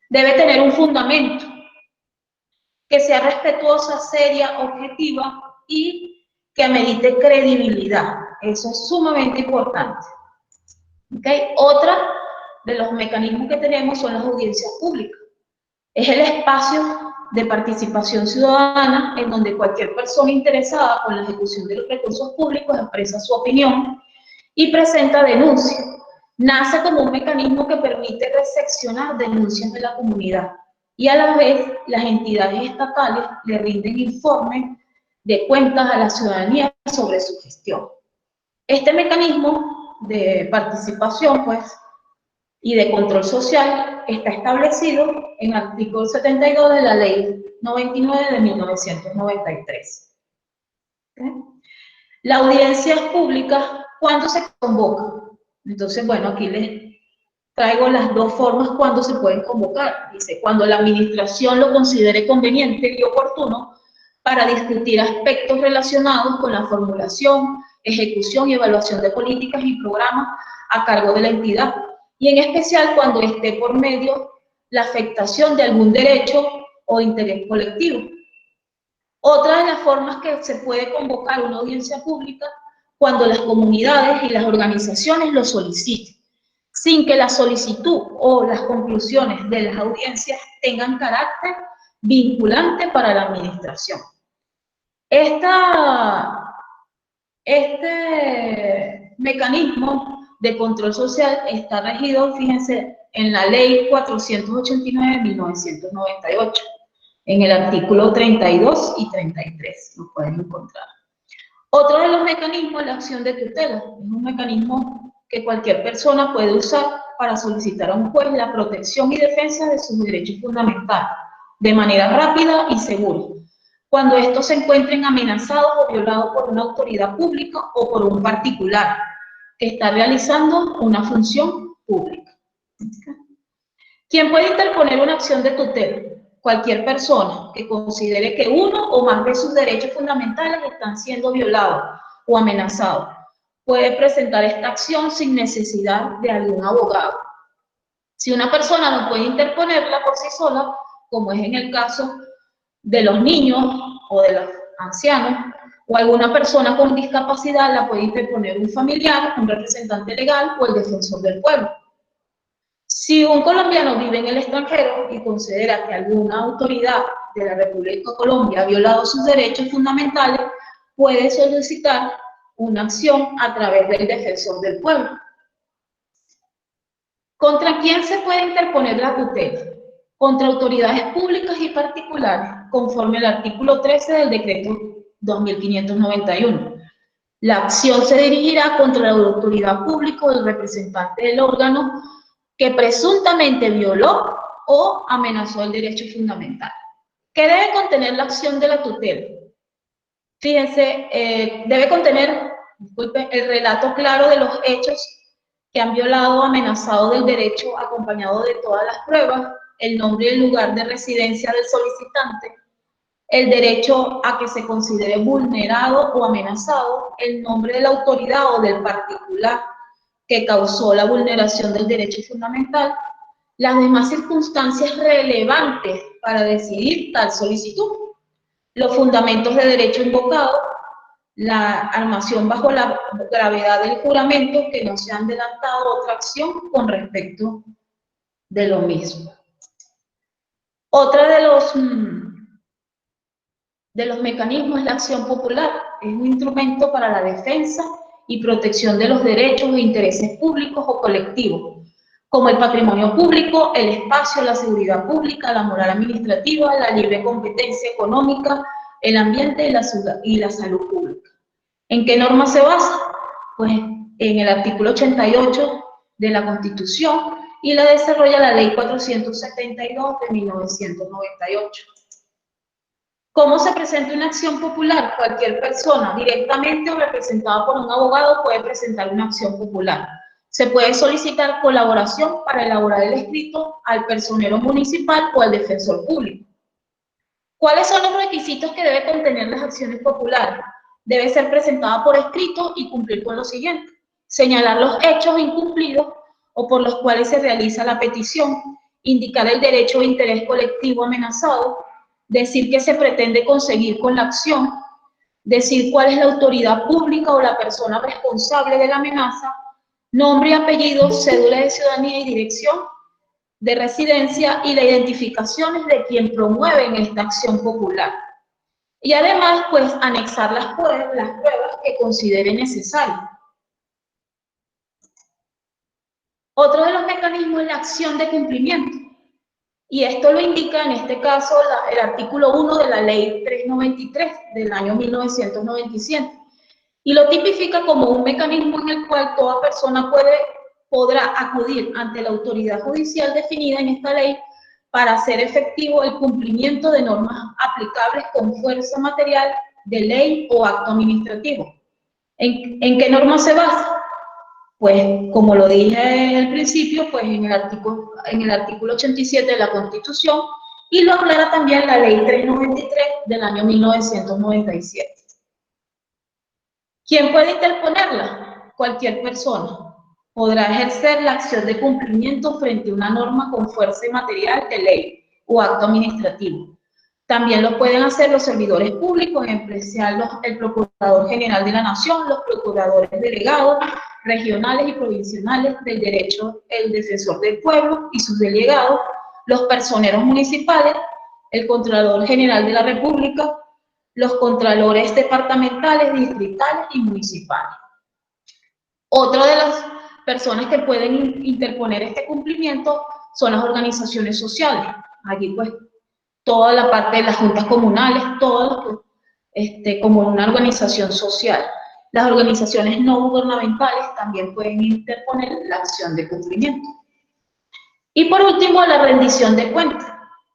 Debe tener un fundamento, que sea respetuosa, seria, objetiva y que amerite credibilidad. Eso es sumamente importante. ¿Okay? Otra de los mecanismos que tenemos son las audiencias públicas. Es el espacio de participación ciudadana en donde cualquier persona interesada con la ejecución de los recursos públicos expresa su opinión y presenta denuncias. Nace como un mecanismo que permite recepcionar denuncias de la comunidad y a la vez las entidades estatales le rinden informes de cuentas a la ciudadanía sobre su gestión. Este mecanismo de participación, pues, y de control social está establecido en el artículo 72 de la Ley 99 de 1993. ¿Okay? La audiencia pública, ¿cuándo se convoca? Entonces, bueno, aquí les traigo las dos formas cuando se pueden convocar. Dice, cuando la administración lo considere conveniente y oportuno para discutir aspectos relacionados con la formulación, ejecución y evaluación de políticas y programas a cargo de la entidad, y en especial cuando esté por medio la afectación de algún derecho o interés colectivo. Otra de las formas que se puede convocar una audiencia pública cuando las comunidades y las organizaciones lo soliciten, sin que la solicitud o las conclusiones de las audiencias tengan carácter vinculante para la administración. Este mecanismo de control social está regido, fíjense, en la Ley 489 de 1998, en el artículo 32 y 33, lo pueden encontrar. Otro de los mecanismos es la acción de tutela. Es un mecanismo que cualquier persona puede usar para solicitar a un juez la protección y defensa de sus derechos fundamentales, de manera rápida y segura, cuando estos se encuentren amenazados o violados por una autoridad pública o por un particular que está realizando una función pública. ¿Quién puede interponer una acción de tutela? Cualquier persona que considere que uno o más de sus derechos fundamentales están siendo violados o amenazados puede presentar esta acción sin necesidad de algún abogado. Si una persona no puede interponerla por sí sola, como es en el caso de los niños o de los ancianos, o alguna persona con discapacidad, la puede interponer un familiar, un representante legal o el defensor del pueblo. Si un colombiano vive en el extranjero y considera que alguna autoridad de la República de Colombia ha violado sus derechos fundamentales, puede solicitar una acción a través del defensor del pueblo. ¿Contra quién se puede interponer la tutela? Contra autoridades públicas y particulares, conforme al artículo 13 del decreto 2591. La acción se dirigirá contra la autoridad pública o el representante del órgano que presuntamente violó o amenazó el derecho fundamental. ¿Qué debe contener la acción de la tutela? Fíjense, debe contener, el relato claro de los hechos que han violado o amenazado del derecho, acompañado de todas las pruebas, el nombre y el lugar de residencia del solicitante, el derecho a que se considere vulnerado o amenazado, el nombre de la autoridad o del particular que causó la vulneración del derecho fundamental, las demás circunstancias relevantes para decidir tal solicitud, los fundamentos de derecho invocado, la armación bajo la gravedad del juramento, que no se han adelantado otra acción con respecto de lo mismo. Otra de los mecanismos es la acción popular. Es un instrumento para la defensa y protección de los derechos e intereses públicos o colectivos, como el patrimonio público, el espacio, la seguridad pública, la moral administrativa, la libre competencia económica, el ambiente y la salud pública. ¿En qué norma se basa? Pues en el artículo 88 de la Constitución, y la desarrolla la Ley 472 de 1998. ¿Cómo se presenta una acción popular? Cualquier persona, directamente o representada por un abogado, puede presentar una acción popular. Se puede solicitar colaboración para elaborar el escrito al personero municipal o al defensor público. ¿Cuáles son los requisitos que debe contener las acciones populares? Debe ser presentada por escrito y cumplir con lo siguiente: señalar los hechos incumplidos o por los cuales se realiza la petición, indicar el derecho o interés colectivo amenazado, decir qué se pretende conseguir con la acción, decir cuál es la autoridad pública o la persona responsable de la amenaza, nombre y apellido, cédula de ciudadanía y dirección de residencia y las identificaciones de quien promueve en esta acción popular. Y además, pues, anexar las pruebas que considere necesarias. Otro de los mecanismos es la acción de cumplimiento. Y esto lo indica, en este caso, el artículo 1 de la Ley 393 del año 1997. Y lo tipifica como un mecanismo en el cual toda persona podrá acudir ante la autoridad judicial definida en esta ley para hacer efectivo el cumplimiento de normas aplicables con fuerza material de ley o acto administrativo. ¿En qué norma se basa? Pues, como lo dije al principio, pues en el artículo 87 de la Constitución, y lo aclara también la Ley 393 del año 1997. ¿Quién puede interponerla? Cualquier persona podrá ejercer la acción de cumplimiento frente a una norma con fuerza material de ley o acto administrativo, También lo pueden hacer los servidores públicos, en especial el Procurador General de la Nación, los procuradores delegados, regionales y provinciales del derecho, el Defensor del Pueblo y sus delegados, los personeros municipales, el Contralor General de la República, los contralores departamentales, distritales y municipales. Otra de las personas que pueden interponer este cumplimiento son las organizaciones sociales. Allí pues toda la parte de las juntas comunales, todo como una organización social. Las organizaciones no gubernamentales también pueden interponer la acción de cumplimiento. Y por último, la rendición de cuentas.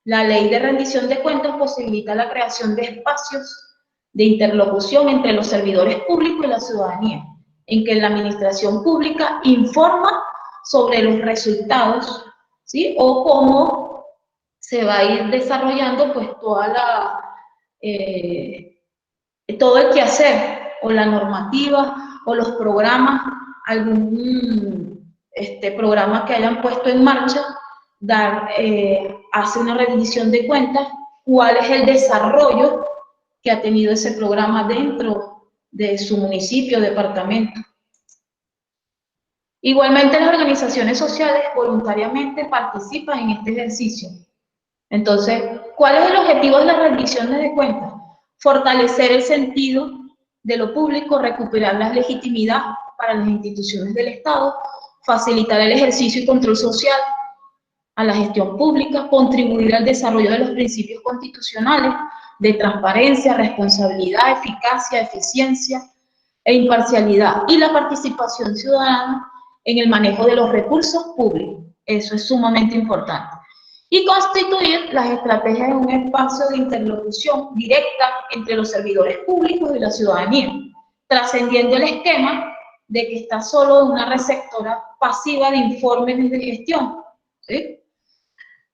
La ley de rendición de cuentas posibilita la creación de espacios de interlocución entre los servidores públicos y la ciudadanía, en que la administración pública informa sobre los resultados, ¿sí? O cómo se va a ir desarrollando pues todo el quehacer o la normativa o los programas, algún programa que hayan puesto en marcha, hace una rendición de cuentas, cuál es el desarrollo que ha tenido ese programa dentro de su municipio, departamento. Igualmente las organizaciones sociales voluntariamente participan en este ejercicio. Entonces, ¿cuál es el objetivo de las rendiciones de cuentas? Fortalecer el sentido de lo público, recuperar la legitimidad para las instituciones del Estado, facilitar el ejercicio y control social a la gestión pública, contribuir al desarrollo de los principios constitucionales de transparencia, responsabilidad, eficacia, eficiencia e imparcialidad, y la participación ciudadana en el manejo de los recursos públicos. Eso es sumamente importante. Y constituir las estrategias de un espacio de interlocución directa entre los servidores públicos y la ciudadanía, trascendiendo el esquema de que está solo una receptora pasiva de informes de gestión, ¿sí?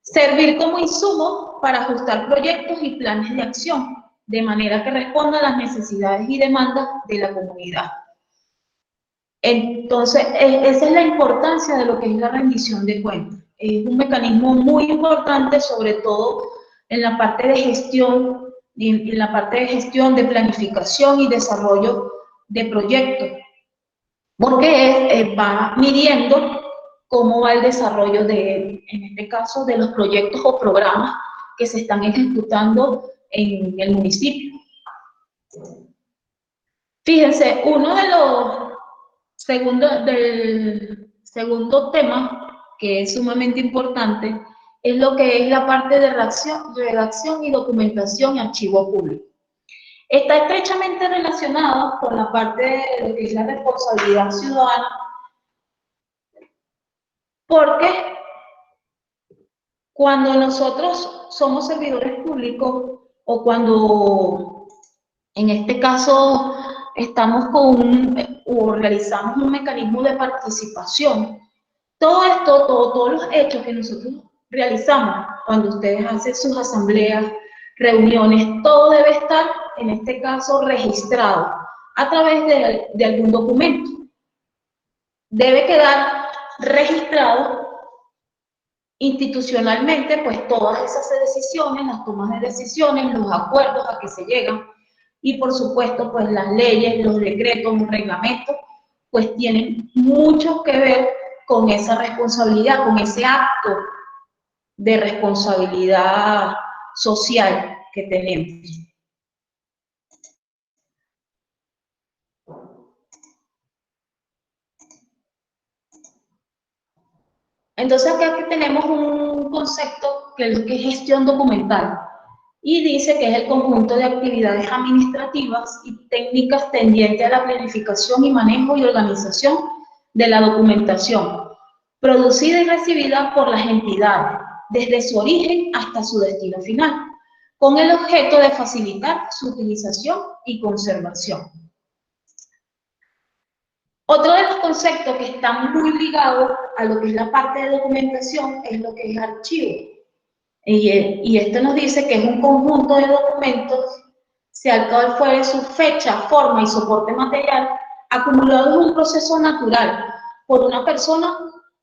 Servir como insumo para ajustar proyectos y planes de acción, de manera que responda a las necesidades y demandas de la comunidad. Entonces, esa es la importancia de lo que es la rendición de cuentas. Es un mecanismo muy importante, sobre todo en la parte de gestión, de planificación y desarrollo de proyectos, porque va midiendo cómo va el desarrollo en este caso, de los proyectos o programas que se están ejecutando en el municipio. Fíjense, uno de los segundo tema que es sumamente importante, es lo que es la parte de redacción y documentación y archivo público. Está estrechamente relacionado con la parte de lo que es la responsabilidad ciudadana, porque cuando nosotros somos servidores públicos, o cuando en este caso estamos o realizamos un mecanismo de participación, todo esto, todos los hechos que nosotros realizamos, cuando ustedes hacen sus asambleas, reuniones, todo debe estar, en este caso, registrado a través de algún documento. Debe quedar registrado institucionalmente, pues todas esas decisiones, las tomas de decisiones, los acuerdos a que se llegan, y por supuesto, pues las leyes, los decretos, los reglamentos, pues tienen mucho que ver con esa responsabilidad, con ese acto de responsabilidad social que tenemos. Entonces aquí tenemos un concepto que es lo que es gestión documental, y dice que es el conjunto de actividades administrativas y técnicas tendientes a la planificación y manejo y organización de la documentación, producida y recibida por las entidades, desde su origen hasta su destino final, con el objeto de facilitar su utilización y conservación. Otro de los conceptos que están muy ligados a lo que es la parte de documentación es lo que es archivo. Y esto nos dice que es un conjunto de documentos, sea cual fuere su fecha, forma y soporte material, acumulados en un proceso natural por una persona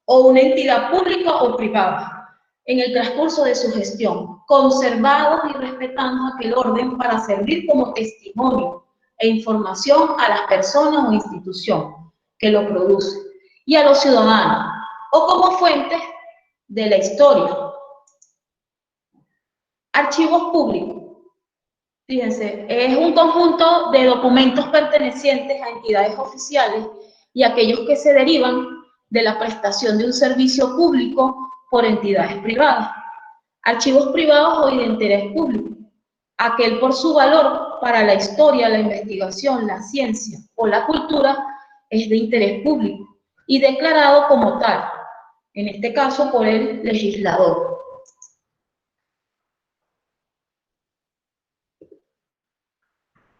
o una entidad pública o privada. en el transcurso de su gestión, conservados y respetando aquel orden para servir como testimonio e información a las personas o instituciones que lo producen y a los ciudadanos, o como fuentes de la historia. Archivos públicos. Fíjense, es un conjunto de documentos pertenecientes a entidades oficiales y aquellos que se derivan de la prestación de un servicio público por entidades privadas. Archivos privados o de interés público. Aquel por su valor para la historia, la investigación, la ciencia o la cultura es de interés público y declarado como tal, en este caso por el legislador.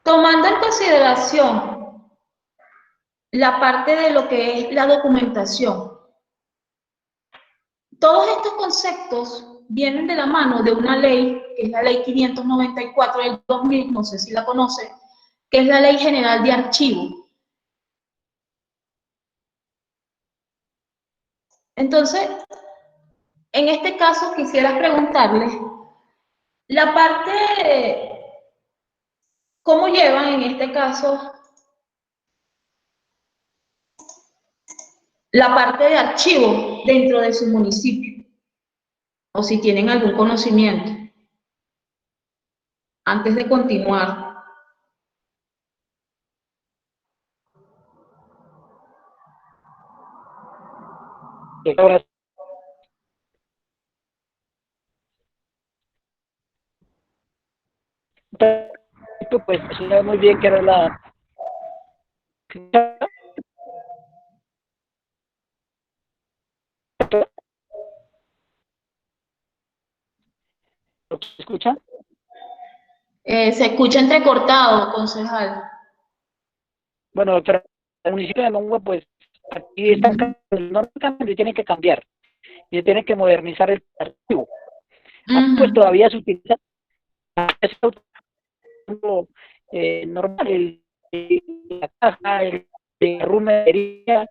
Tomando en consideración la parte de lo que es la documentación, todos estos conceptos vienen de la mano de una ley, que es la Ley 594 del 2000, no sé si la conoce, que es la Ley General de Archivo. Entonces, en este caso quisiera preguntarles, la parte, ¿cómo llevan en este caso la parte de archivo dentro de su municipio? O si tienen algún conocimiento, antes de continuar. Ahora, pues se sabe muy bien que era la... ¿Se escucha? Se escucha entrecortado, concejal. Bueno, doctora, el municipio de Mongo, pues aquí están cambiando y tienen que cambiar. Y tienen que modernizar el archivo. Pues todavía se utiliza normal, la caja, la rumería,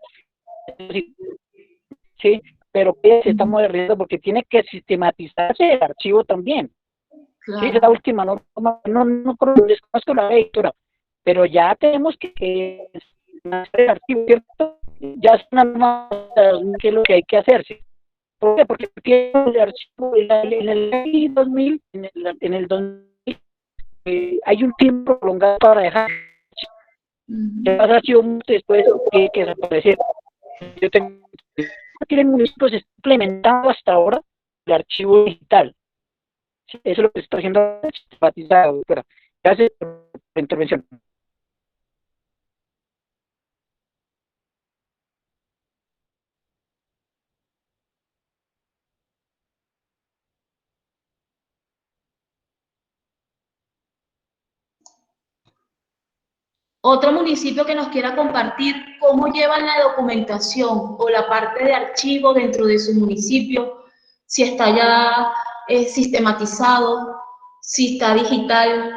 sí, pero que se está modernizando porque tiene que sistematizarse el archivo también. Claro. Sí, esa última no desconozco la lectura, pero ya tenemos que hacer el archivo, ¿cierto? Ya es una norma que es lo que hay que hacer, ¿sí? ¿Por qué? Porque el archivo en el 2000, en el 2000 hay un tiempo prolongado para dejar el archivo después que desaparecer. Yo tengo aquí en el municipio se está implementando hasta ahora el archivo digital. Eso es lo que se está haciendo sistematizado. Gracias por la intervención. Otro municipio que nos quiera compartir cómo llevan la documentación o la parte de archivo dentro de su municipio, si está ya sistematizado, si está digital.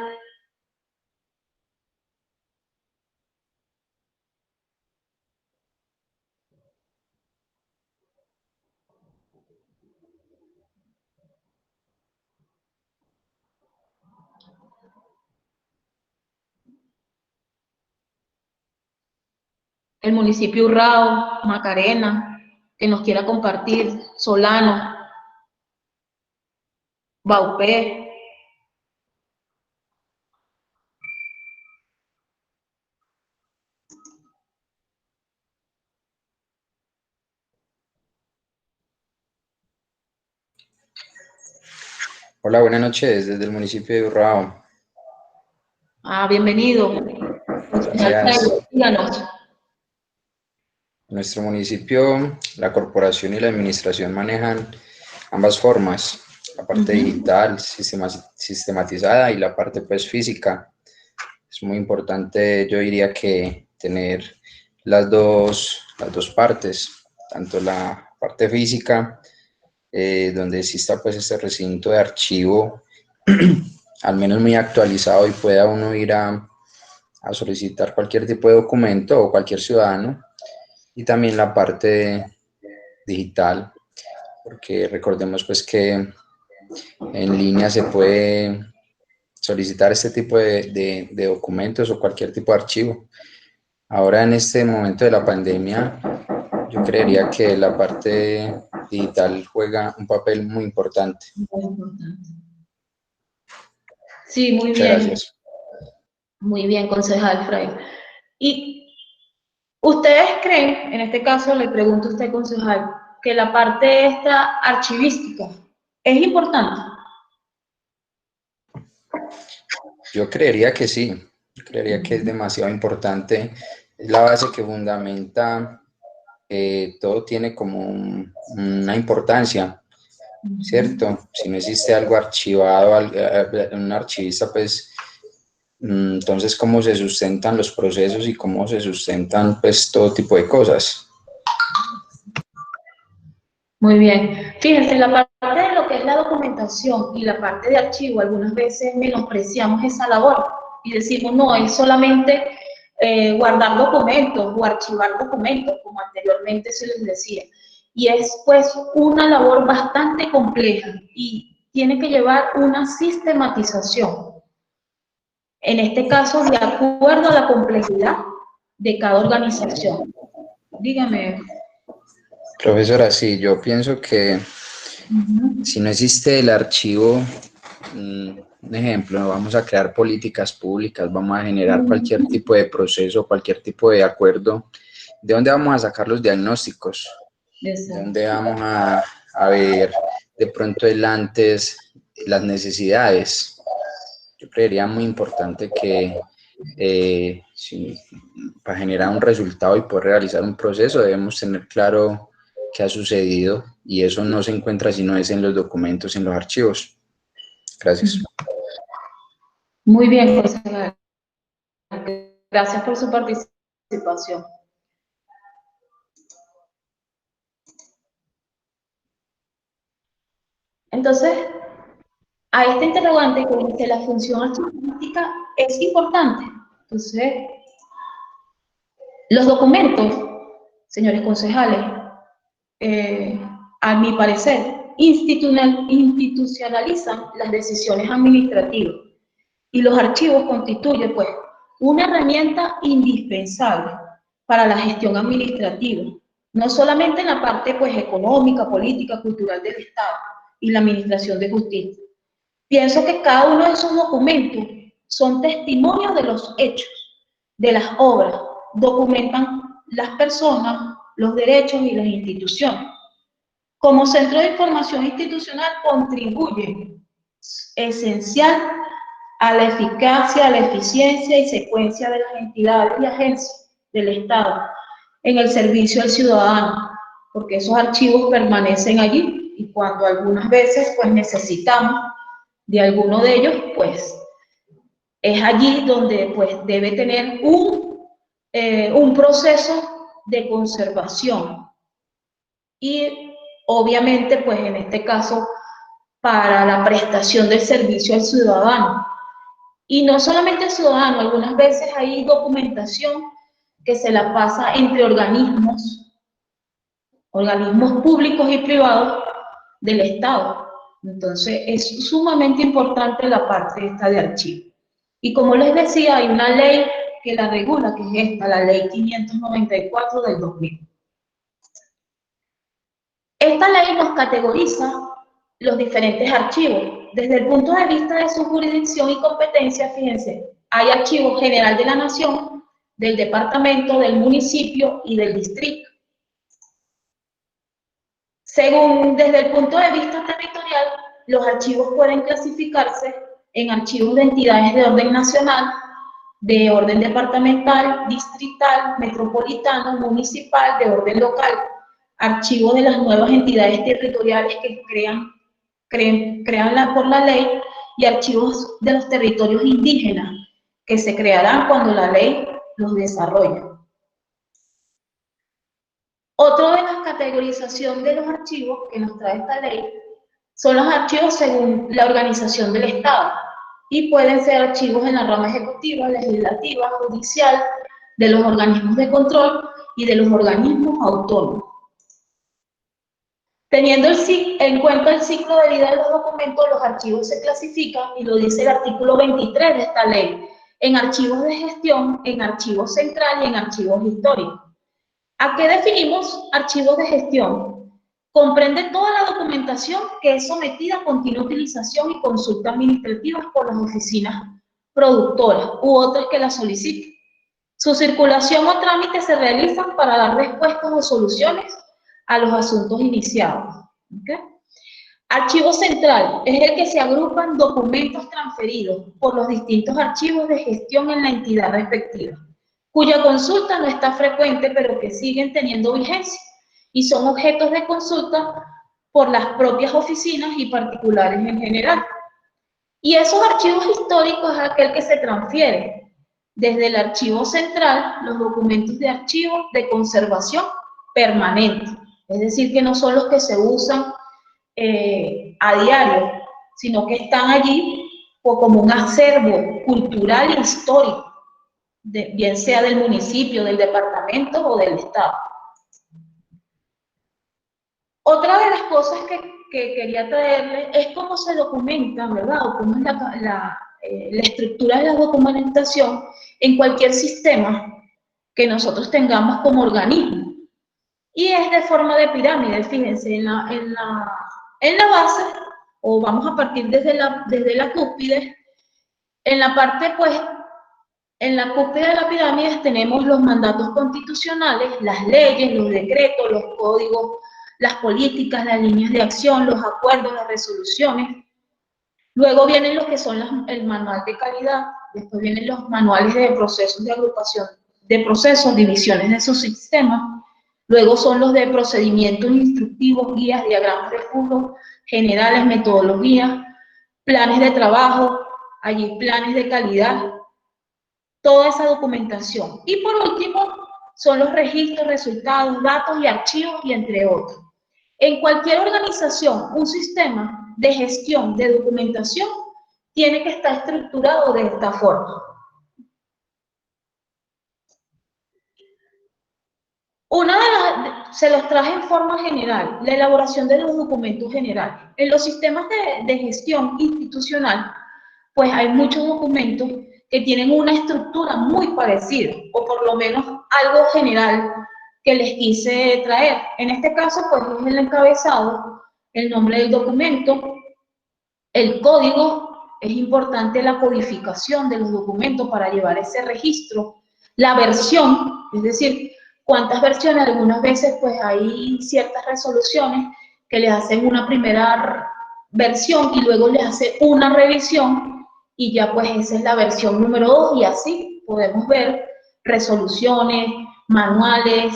El municipio Urrao, Macarena, que nos quiera compartir, Solano, Baupé. Hola, buenas noches, desde el municipio de Urrao. Bienvenido. Gracias. En nuestro municipio, la corporación y la administración manejan ambas formas, la parte digital, sistematizada, y la parte pues física. Es muy importante, yo diría, que tener las dos partes, tanto la parte física, donde exista pues este recinto de archivo al menos muy actualizado y pueda uno ir a solicitar cualquier tipo de documento o cualquier ciudadano, y también la parte digital, porque recordemos pues que en línea se puede solicitar este tipo de documentos o cualquier tipo de archivo. Ahora en este momento de la pandemia, yo creería que la parte digital juega un papel muy importante. Muy importante. Sí, muy Muchas bien. gracias. Muy bien, concejal Fray. ¿Y ustedes creen, en este caso le pregunto a usted, concejal, que la parte esta archivística es importante? Yo creería que sí, yo creería que es demasiado importante, es la base que fundamenta, todo tiene como una importancia, ¿cierto? Si no existe algo archivado, un archivista, pues, entonces, ¿cómo se sustentan los procesos y cómo se sustentan, pues, todo tipo de cosas? Muy bien. Fíjense, la parte de lo que es la documentación y la parte de archivo, algunas veces menospreciamos esa labor y decimos, no, es solamente guardar documentos o archivar documentos, como anteriormente se les decía. Y es pues una labor bastante compleja y tiene que llevar una sistematización. En este caso, de acuerdo a la complejidad de cada organización. Dígame. Profesora, sí, yo pienso que si no existe el archivo, un ejemplo, vamos a crear políticas públicas, vamos a generar cualquier tipo de proceso, cualquier tipo de acuerdo, ¿de dónde vamos a sacar los diagnósticos? Exacto. ¿De dónde vamos a ver de pronto el antes, las necesidades? Yo creería muy importante que para generar un resultado y poder realizar un proceso debemos tener claro qué ha sucedido, y eso no se encuentra si no es en los documentos, en los archivos. Gracias. Muy bien, concejal. Gracias por su participación. Entonces, a este interrogante que dice la función archivística es importante. Entonces, los documentos, señores concejales, a mi parecer, institucionalizan las decisiones administrativas y los archivos constituyen, pues, una herramienta indispensable para la gestión administrativa, no solamente en la parte, pues, económica, política, cultural del Estado y la administración de justicia. Pienso que cada uno de esos documentos son testimonios de los hechos, de las obras, documentan las personas, los derechos y las instituciones. Como centro de información institucional contribuyen esencial a la eficacia, a la eficiencia y secuencia de las entidades y agencias del Estado en el servicio al ciudadano, porque esos archivos permanecen allí y cuando algunas veces pues necesitamos de alguno de ellos, pues es allí donde pues debe tener un proceso de conservación y obviamente pues en este caso para la prestación del servicio al ciudadano. Y no solamente al ciudadano, algunas veces hay documentación que se la pasa entre organismos públicos y privados del Estado. Entonces es sumamente importante la parte esta de archivo. Y como les decía, hay una ley que la regula, que es esta, la ley 594 del 2000. Esta ley nos categoriza los diferentes archivos. Desde el punto de vista de su jurisdicción y competencia, fíjense, hay archivo general de la nación, del departamento, del municipio y del distrito. Según, desde el punto de vista territorial, los archivos pueden clasificarse en archivos de entidades de orden nacional, de orden departamental, distrital, metropolitano, municipal, de orden local, archivos de las nuevas entidades territoriales que crean por la ley y archivos de los territorios indígenas que se crearán cuando la ley los desarrolla. Otra de las categorizaciones de los archivos que nos trae esta ley son los archivos según la organización del Estado y pueden ser archivos en la rama ejecutiva, legislativa, judicial, de los organismos de control y de los organismos autónomos. Teniendo en cuenta el ciclo de vida de los documentos, los archivos se clasifican, y lo dice el artículo 23 de esta ley, en archivos de gestión, en archivos centrales y en archivos históricos. ¿A qué definimos archivos de gestión? Comprende toda la documentación que es sometida a continua utilización y consulta administrativas por las oficinas productoras u otras que la soliciten. Su circulación o trámite se realizan para dar respuestas o soluciones a los asuntos iniciados. ¿Okay? Archivo central es el que se agrupan documentos transferidos por los distintos archivos de gestión en la entidad respectiva, cuya consulta no está frecuente, pero que siguen teniendo vigencia y son objetos de consulta por las propias oficinas y particulares en general. Y esos archivos históricos es aquel que se transfiere desde el archivo central, los documentos de archivo de conservación permanente, es decir, que no son los que se usan a diario, sino que están allí como un acervo cultural e histórico, bien sea del municipio, del departamento o del estado. Otra de las cosas que quería traerle es cómo se documenta, ¿verdad? O cómo es la estructura de la documentación en cualquier sistema que nosotros tengamos como organismo. Y es de forma de pirámide, fíjense, en la base, o vamos a partir desde la cúspide, en la parte, pues, en la cúspide de la pirámide tenemos los mandatos constitucionales, las leyes, los decretos, los códigos, las políticas, las líneas de acción, los acuerdos, las resoluciones. Luego vienen los que son el manual de calidad, después vienen los manuales de procesos de agrupación, de procesos, divisiones de sus sistemas. Luego son los de procedimientos instructivos, guías, diagramas de flujo, generales, metodologías, planes de trabajo, allí planes de calidad, toda esa documentación. Y por último, son los registros, resultados, datos y archivos, y entre otros. En cualquier organización, un sistema de gestión de documentación tiene que estar estructurado de esta forma. Se los traje en forma general, la elaboración de los documentos generales. En los sistemas de gestión institucional, pues hay muchos documentos que tienen una estructura muy parecida, o por lo menos algo general que les quise traer. En este caso, pues es el encabezado, el nombre del documento, el código. Es importante la codificación de los documentos para llevar ese registro, la versión, es decir, cuántas versiones. Algunas veces pues hay ciertas resoluciones que les hacen una primera versión y luego les hace una revisión y ya pues esa es la versión número 2, y así podemos ver resoluciones, manuales,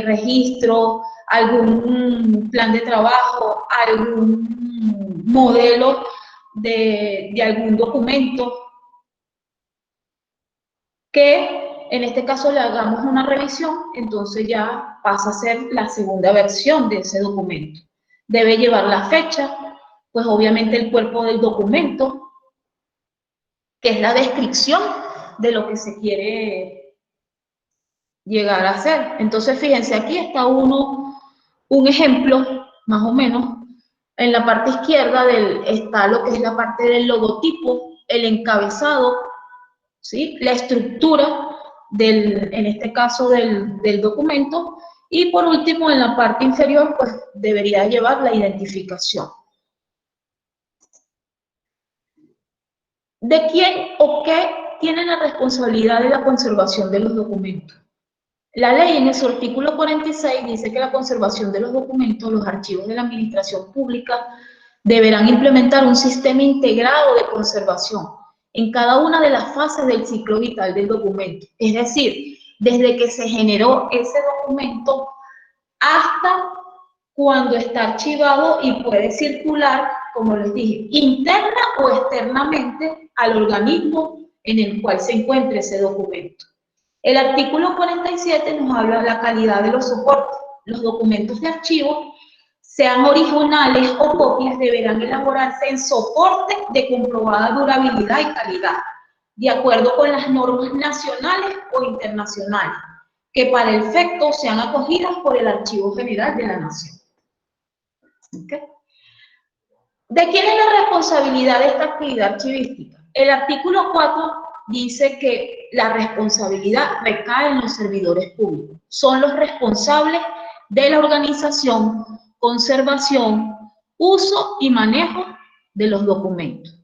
registro, algún plan de trabajo, algún modelo de algún documento que en este caso le hagamos una revisión, entonces ya pasa a ser la segunda versión de ese documento. Debe llevar la fecha, pues obviamente el cuerpo del documento, que es la descripción de lo que se quiere llegar a hacer. Entonces fíjense, aquí está un ejemplo, más o menos. En la parte izquierda está lo que es la parte del logotipo, el encabezado, ¿sí? La estructura en este caso del documento, y por último en la parte inferior pues debería llevar la identificación. ¿De quién o qué tiene la responsabilidad de la conservación de los documentos? La ley en su artículo 46 dice que la conservación de los documentos, los archivos de la administración pública, deberán implementar un sistema integrado de conservación en cada una de las fases del ciclo vital del documento. Es decir, desde que se generó ese documento hasta cuando está archivado y puede circular, como les dije, interna o externamente al organismo en el cual se encuentre ese documento. El artículo 47 nos habla de la calidad de los soportes. Los documentos de archivo, sean originales o copias, deberán elaborarse en soporte de comprobada durabilidad y calidad, de acuerdo con las normas nacionales o internacionales, que para el efecto sean acogidas por el Archivo General de la Nación. ¿Okay? ¿De quién es la responsabilidad de esta actividad archivística? El artículo 4 dice que la responsabilidad recae en los servidores públicos. Son los responsables de la organización, conservación, uso y manejo de los documentos.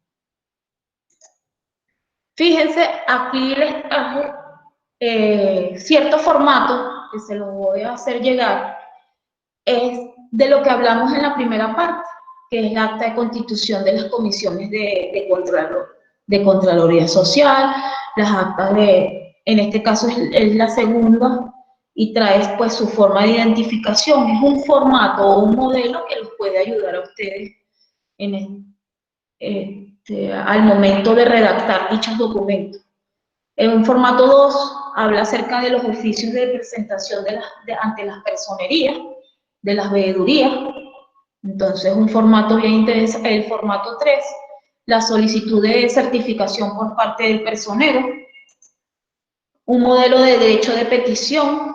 Fíjense, aquí les traje cierto formato que se los voy a hacer llegar. Es de lo que hablamos en la primera parte, que es el acta de constitución de las comisiones de Contraloría Social, las actas en este caso es la segunda, y trae pues su forma de identificación. Es un formato o un modelo que los puede ayudar a ustedes al momento de redactar dichos documentos. En un formato 2 habla acerca de los oficios de presentación ante las personerías, de las veedurías. Entonces, un formato bien interesante. El formato 3, la solicitud de certificación por parte del personero, un modelo de derecho de petición,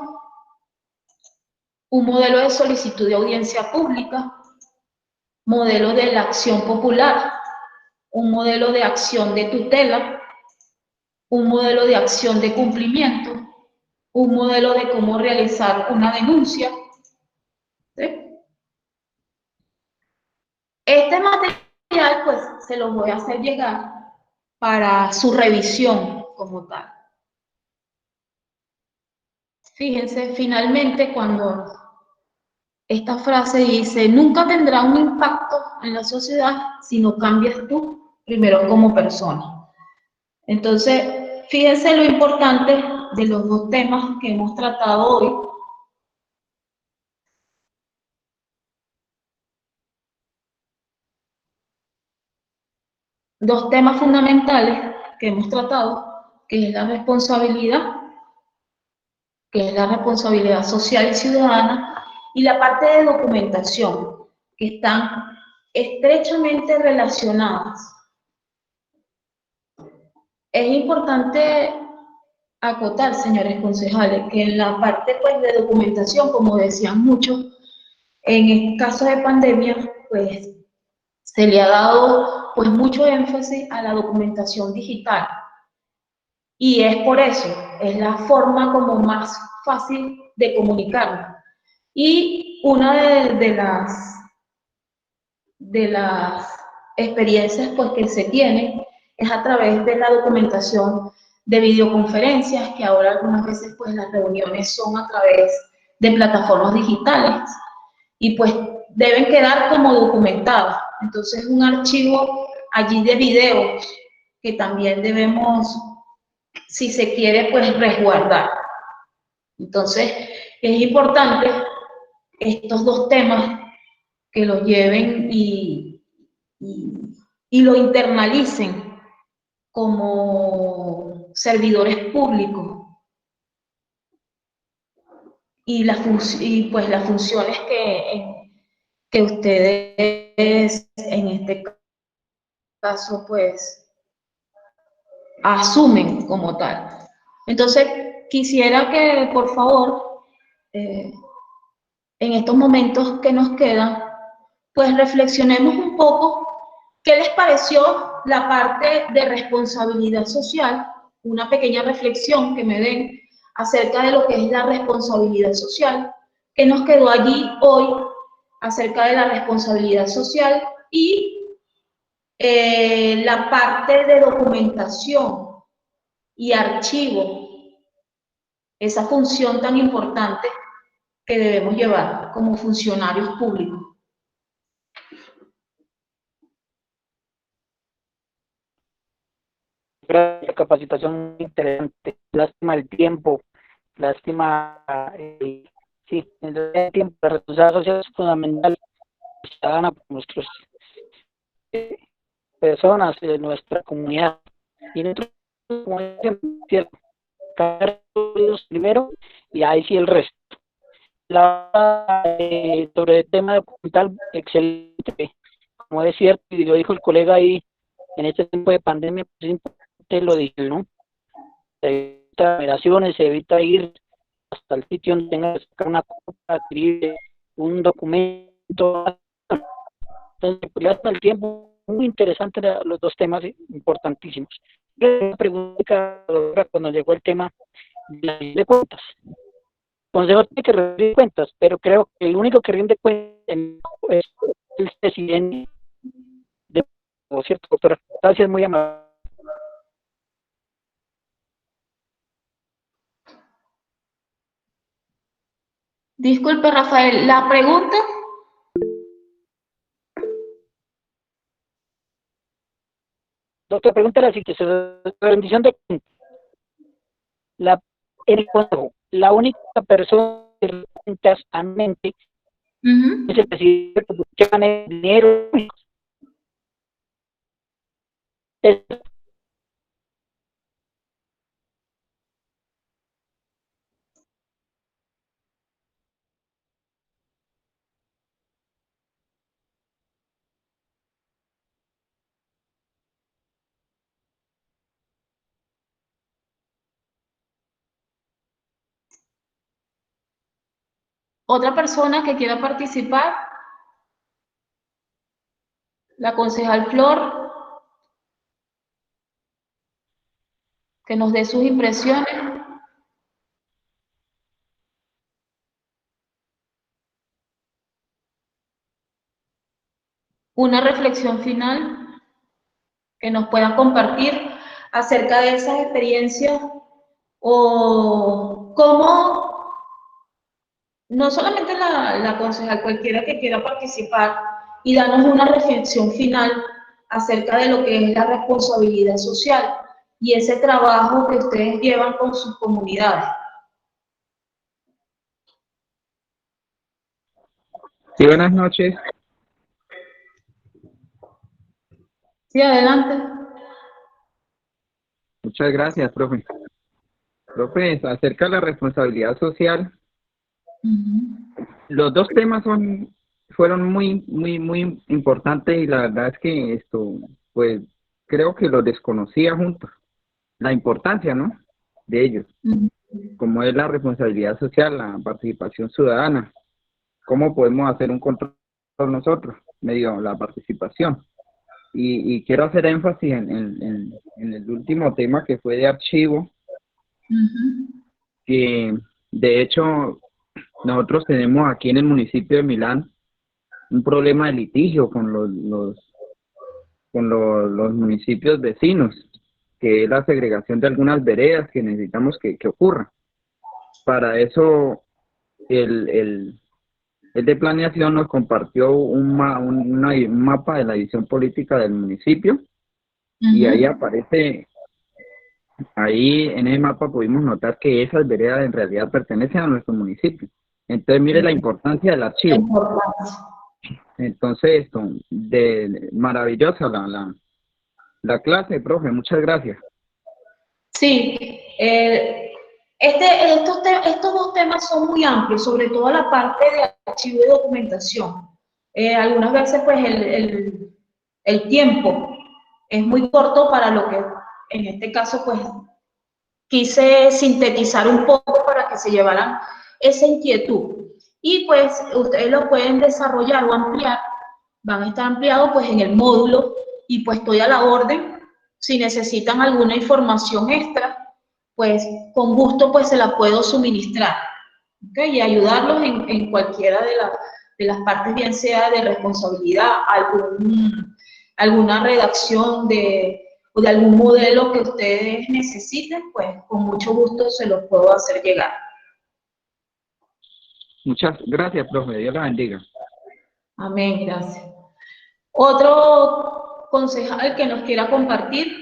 un modelo de solicitud de audiencia pública, modelo de la acción popular, un modelo de acción de tutela, un modelo de acción de cumplimiento, un modelo de cómo realizar una denuncia. ¿Sí? Este material, pues, se lo voy a hacer llegar para su revisión como tal. Fíjense, finalmente, cuando esta frase dice, nunca tendrá un impacto en la sociedad si no cambias tú primero como persona. Entonces, fíjense lo importante de los dos temas que hemos tratado hoy. Dos temas fundamentales que hemos tratado, que es la responsabilidad, social y ciudadana, y la parte de documentación, que están estrechamente relacionadas. Es importante acotar, señores concejales, que en la parte pues, de documentación, como decían muchos, en el caso de pandemia, pues se le ha dado pues mucho énfasis a la documentación digital. Y es por eso, es la forma como más fácil de comunicarnos. Y una de las experiencias pues, que se tienen es a través de la documentación de videoconferencias, que ahora algunas veces pues, las reuniones son a través de plataformas digitales y pues deben quedar como documentadas. Entonces un archivo allí de videos que también debemos, si se quiere, pues resguardar. Entonces es importante estos dos temas que los lleven y lo internalicen como servidores públicos y las funciones que ustedes en este caso pues asumen como tal. Entonces quisiera que por favor en estos momentos que nos quedan pues reflexionemos un poco qué les pareció la parte de responsabilidad social, una pequeña reflexión que me den acerca de lo que es la responsabilidad social, qué nos quedó allí hoy acerca de la responsabilidad social y la parte de documentación y archivo, esa función tan importante que debemos llevar como funcionarios públicos. La capacitación interesante, lástima el tiempo, lástima, sí, el tiempo, la responsabilidad social es fundamental, ciudadana, por nuestras personas, nuestra comunidad, y nosotros, como siempre, primero, y ahí sí el resto. Sobre el tema documental, excelente, como es cierto, y lo dijo el colega ahí, en este tiempo de pandemia, pues es importante lo dije, ¿no? Se evita aglomeraciones, se evita ir hasta el sitio donde tenga que sacar una copia, adquirir un documento, Entonces, gracias al tiempo, muy interesante los dos temas importantísimos. La pregunta cuando llegó el tema de la rendición de cuentas. El Consejo tiene que rendir cuentas, pero creo que el único que rinde cuentas es el presidente de, ¿cierto, doctora? Gracias, muy amable. Disculpe, Rafael, la pregunta. Doctora, pregunta la siguiente, la rendición de cuentas. En el Consejo, la única persona que rinde cuentas anualmente es el presidente que gana el dinero. ¿Otra persona que quiera participar? La concejal Flor, que nos dé sus impresiones. Una reflexión final que nos puedan compartir acerca de esas experiencias o cómo, no solamente la concejal, cualquiera que quiera participar y darnos una reflexión final acerca de lo que es la responsabilidad social y ese trabajo que ustedes llevan con sus comunidades. Sí, buenas noches. Sí, adelante. Muchas gracias, profe. Profe, acerca de la responsabilidad social, los dos temas fueron muy importantes y la verdad es que pues, creo que los desconocía juntos. La importancia, ¿no?, de ellos, como es la responsabilidad social, la participación ciudadana, cómo podemos hacer un control nosotros, medio la participación. Y quiero hacer énfasis en el último tema que fue de archivo, que de hecho nosotros tenemos aquí en el municipio de Milán un problema de litigio con los municipios vecinos, que es la segregación de algunas veredas que necesitamos que ocurra. Para eso el de planeación nos compartió un mapa de la división política del municipio, y ahí aparece, ahí en ese mapa pudimos notar que esas veredas en realidad pertenecen a nuestro municipio. Entonces mire la importancia del archivo. Entonces maravillosa la clase, profe, muchas gracias. Sí, estos dos temas son muy amplios, sobre todo la parte de archivo y documentación. Algunas veces pues el tiempo es muy corto para lo que en este caso pues quise sintetizar un poco para que se llevaran esa inquietud. Y pues ustedes lo pueden desarrollar o ampliar, van a estar ampliados pues en el módulo, y pues estoy a la orden. Si necesitan alguna información extra, pues con gusto pues se la puedo suministrar, ¿okay? Y ayudarlos en cualquiera de las partes, bien sea de responsabilidad, alguna redacción o de algún modelo que ustedes necesiten, pues con mucho gusto se los puedo hacer llegar. Muchas gracias, profe. Dios la bendiga. Amén, gracias. ¿Otro concejal que nos quiera compartir?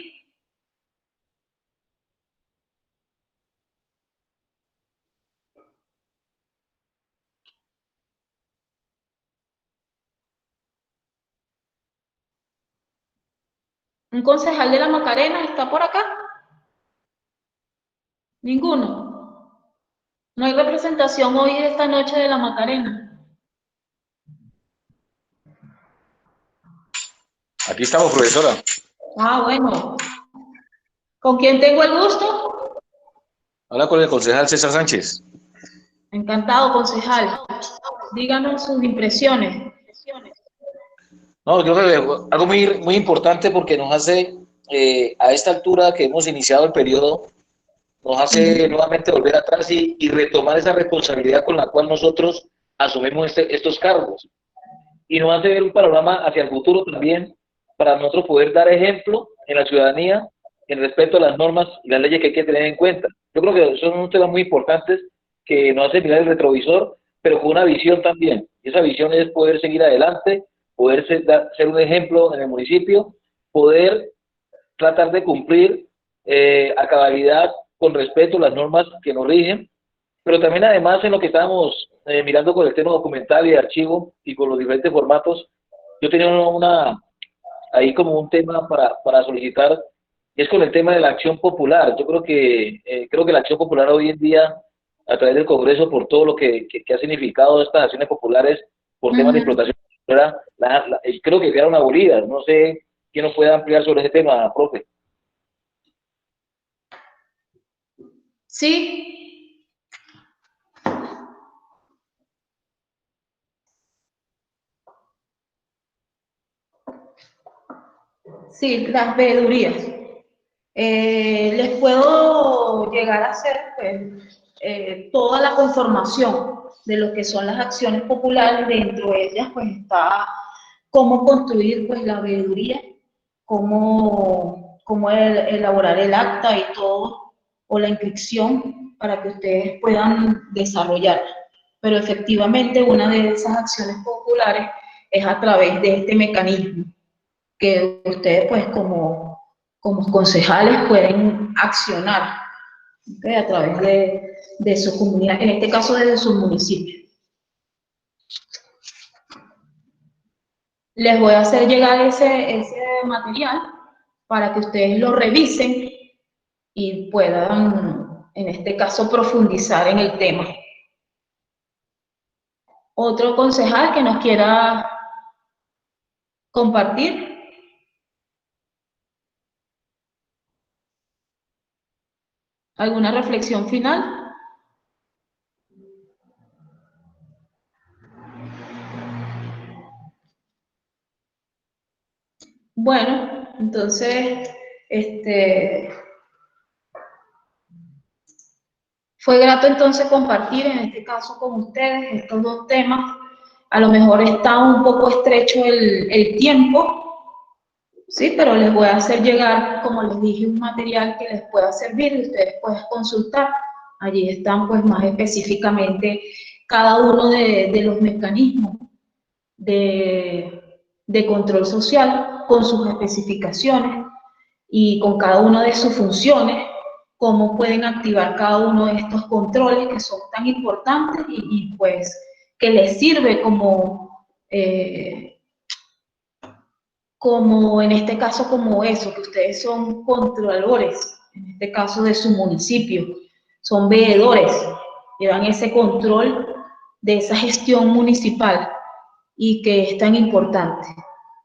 ¿Un concejal de la Macarena está por acá? Ninguno. No hay representación hoy de esta noche de la Macarena. Aquí estamos, profesora. Ah, bueno. ¿Con quién tengo el gusto? Habla con el concejal César Sánchez. Encantado, concejal. Díganos sus impresiones. No, creo que algo muy importante porque nos hace, a esta altura que hemos iniciado el periodo, nos hace nuevamente volver atrás y retomar esa responsabilidad con la cual nosotros asumimos estos cargos. Y nos hace ver un panorama hacia el futuro también, para nosotros poder dar ejemplo en la ciudadanía en respeto a las normas y las leyes que hay que tener en cuenta. Yo creo que son unos temas muy importantes que nos hacen mirar el retrovisor, pero con una visión también. Y esa visión es poder seguir adelante, poder ser un ejemplo en el municipio, poder tratar de cumplir a cabalidad con respeto a las normas que nos rigen, pero también además en lo que estábamos mirando con el tema documental y de archivo y con los diferentes formatos, yo tenía ahí como un tema para solicitar, y es con el tema de la acción popular. Yo creo que la acción popular hoy en día, a través del Congreso, por todo lo que ha significado estas acciones populares por temas de explotación, creo que quedaron abolidas. No sé quién nos puede ampliar sobre ese tema, profe. Sí. Sí, las veedurías. Les puedo llegar a hacer pues, toda la conformación de lo que son las acciones populares. Dentro de ellas pues está cómo construir pues la veeduría, cómo elaborar el acta y todo, o la inscripción para que ustedes puedan desarrollar. Pero efectivamente una de esas acciones populares es a través de este mecanismo que ustedes pues como concejales pueden accionar, ¿okay? A través de su comunidad, en este caso desde su municipio. Les voy a hacer llegar ese material para que ustedes lo revisen y puedan, en este caso, profundizar en el tema. Otro concejal que nos quiera compartir. ¿Alguna reflexión final? Bueno, entonces, fue grato entonces compartir en este caso con ustedes estos dos temas. A lo mejor está un poco estrecho el tiempo, sí, pero les voy a hacer llegar, como les dije, un material que les pueda servir y ustedes pueden consultar. Allí están pues más específicamente cada uno de los mecanismos de control social con sus especificaciones y con cada una de sus funciones, cómo pueden activar cada uno de estos controles que son tan importantes y pues que les sirve como en este caso como eso, que ustedes son controladores, en este caso de su municipio, son veedores, llevan ese control de esa gestión municipal y que es tan importante.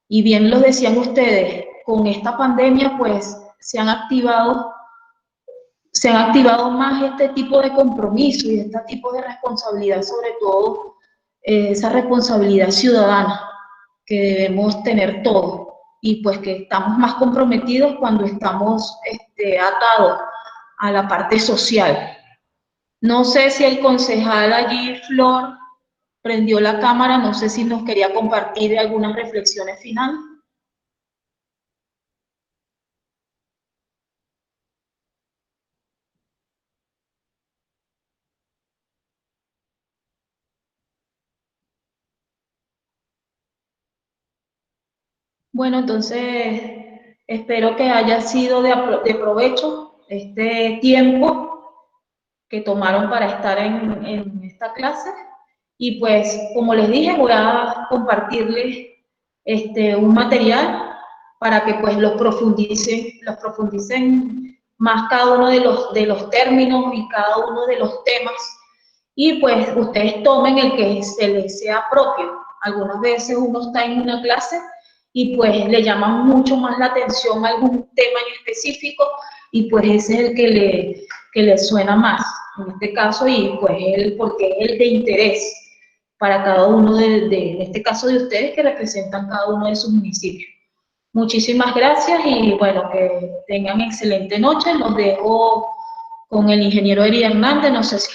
Y bien lo decían ustedes, con esta pandemia pues se han activado más este tipo de compromiso y este tipo de responsabilidad, sobre todo esa responsabilidad ciudadana que debemos tener todos, y pues que estamos más comprometidos cuando estamos atados a la parte social. No sé si el concejal allí, Flor, prendió la cámara, no sé si nos quería compartir algunas reflexiones finales. Bueno, entonces espero que haya sido de provecho este tiempo que tomaron para estar en esta clase. Y pues, como les dije, voy a compartirles un material para que pues los profundicen más cada uno de los términos y cada uno de los temas. Y pues ustedes tomen el que se les sea propio. Algunas veces uno está en una clase y pues le llama mucho más la atención a algún tema en específico y pues ese es el que le suena más en este caso, y pues porque es el de interés. para cada uno en este caso de ustedes que representan cada uno de sus municipios. Muchísimas gracias y bueno, que tengan excelente noche. Los dejo con el ingeniero Eri Hernández. No sé si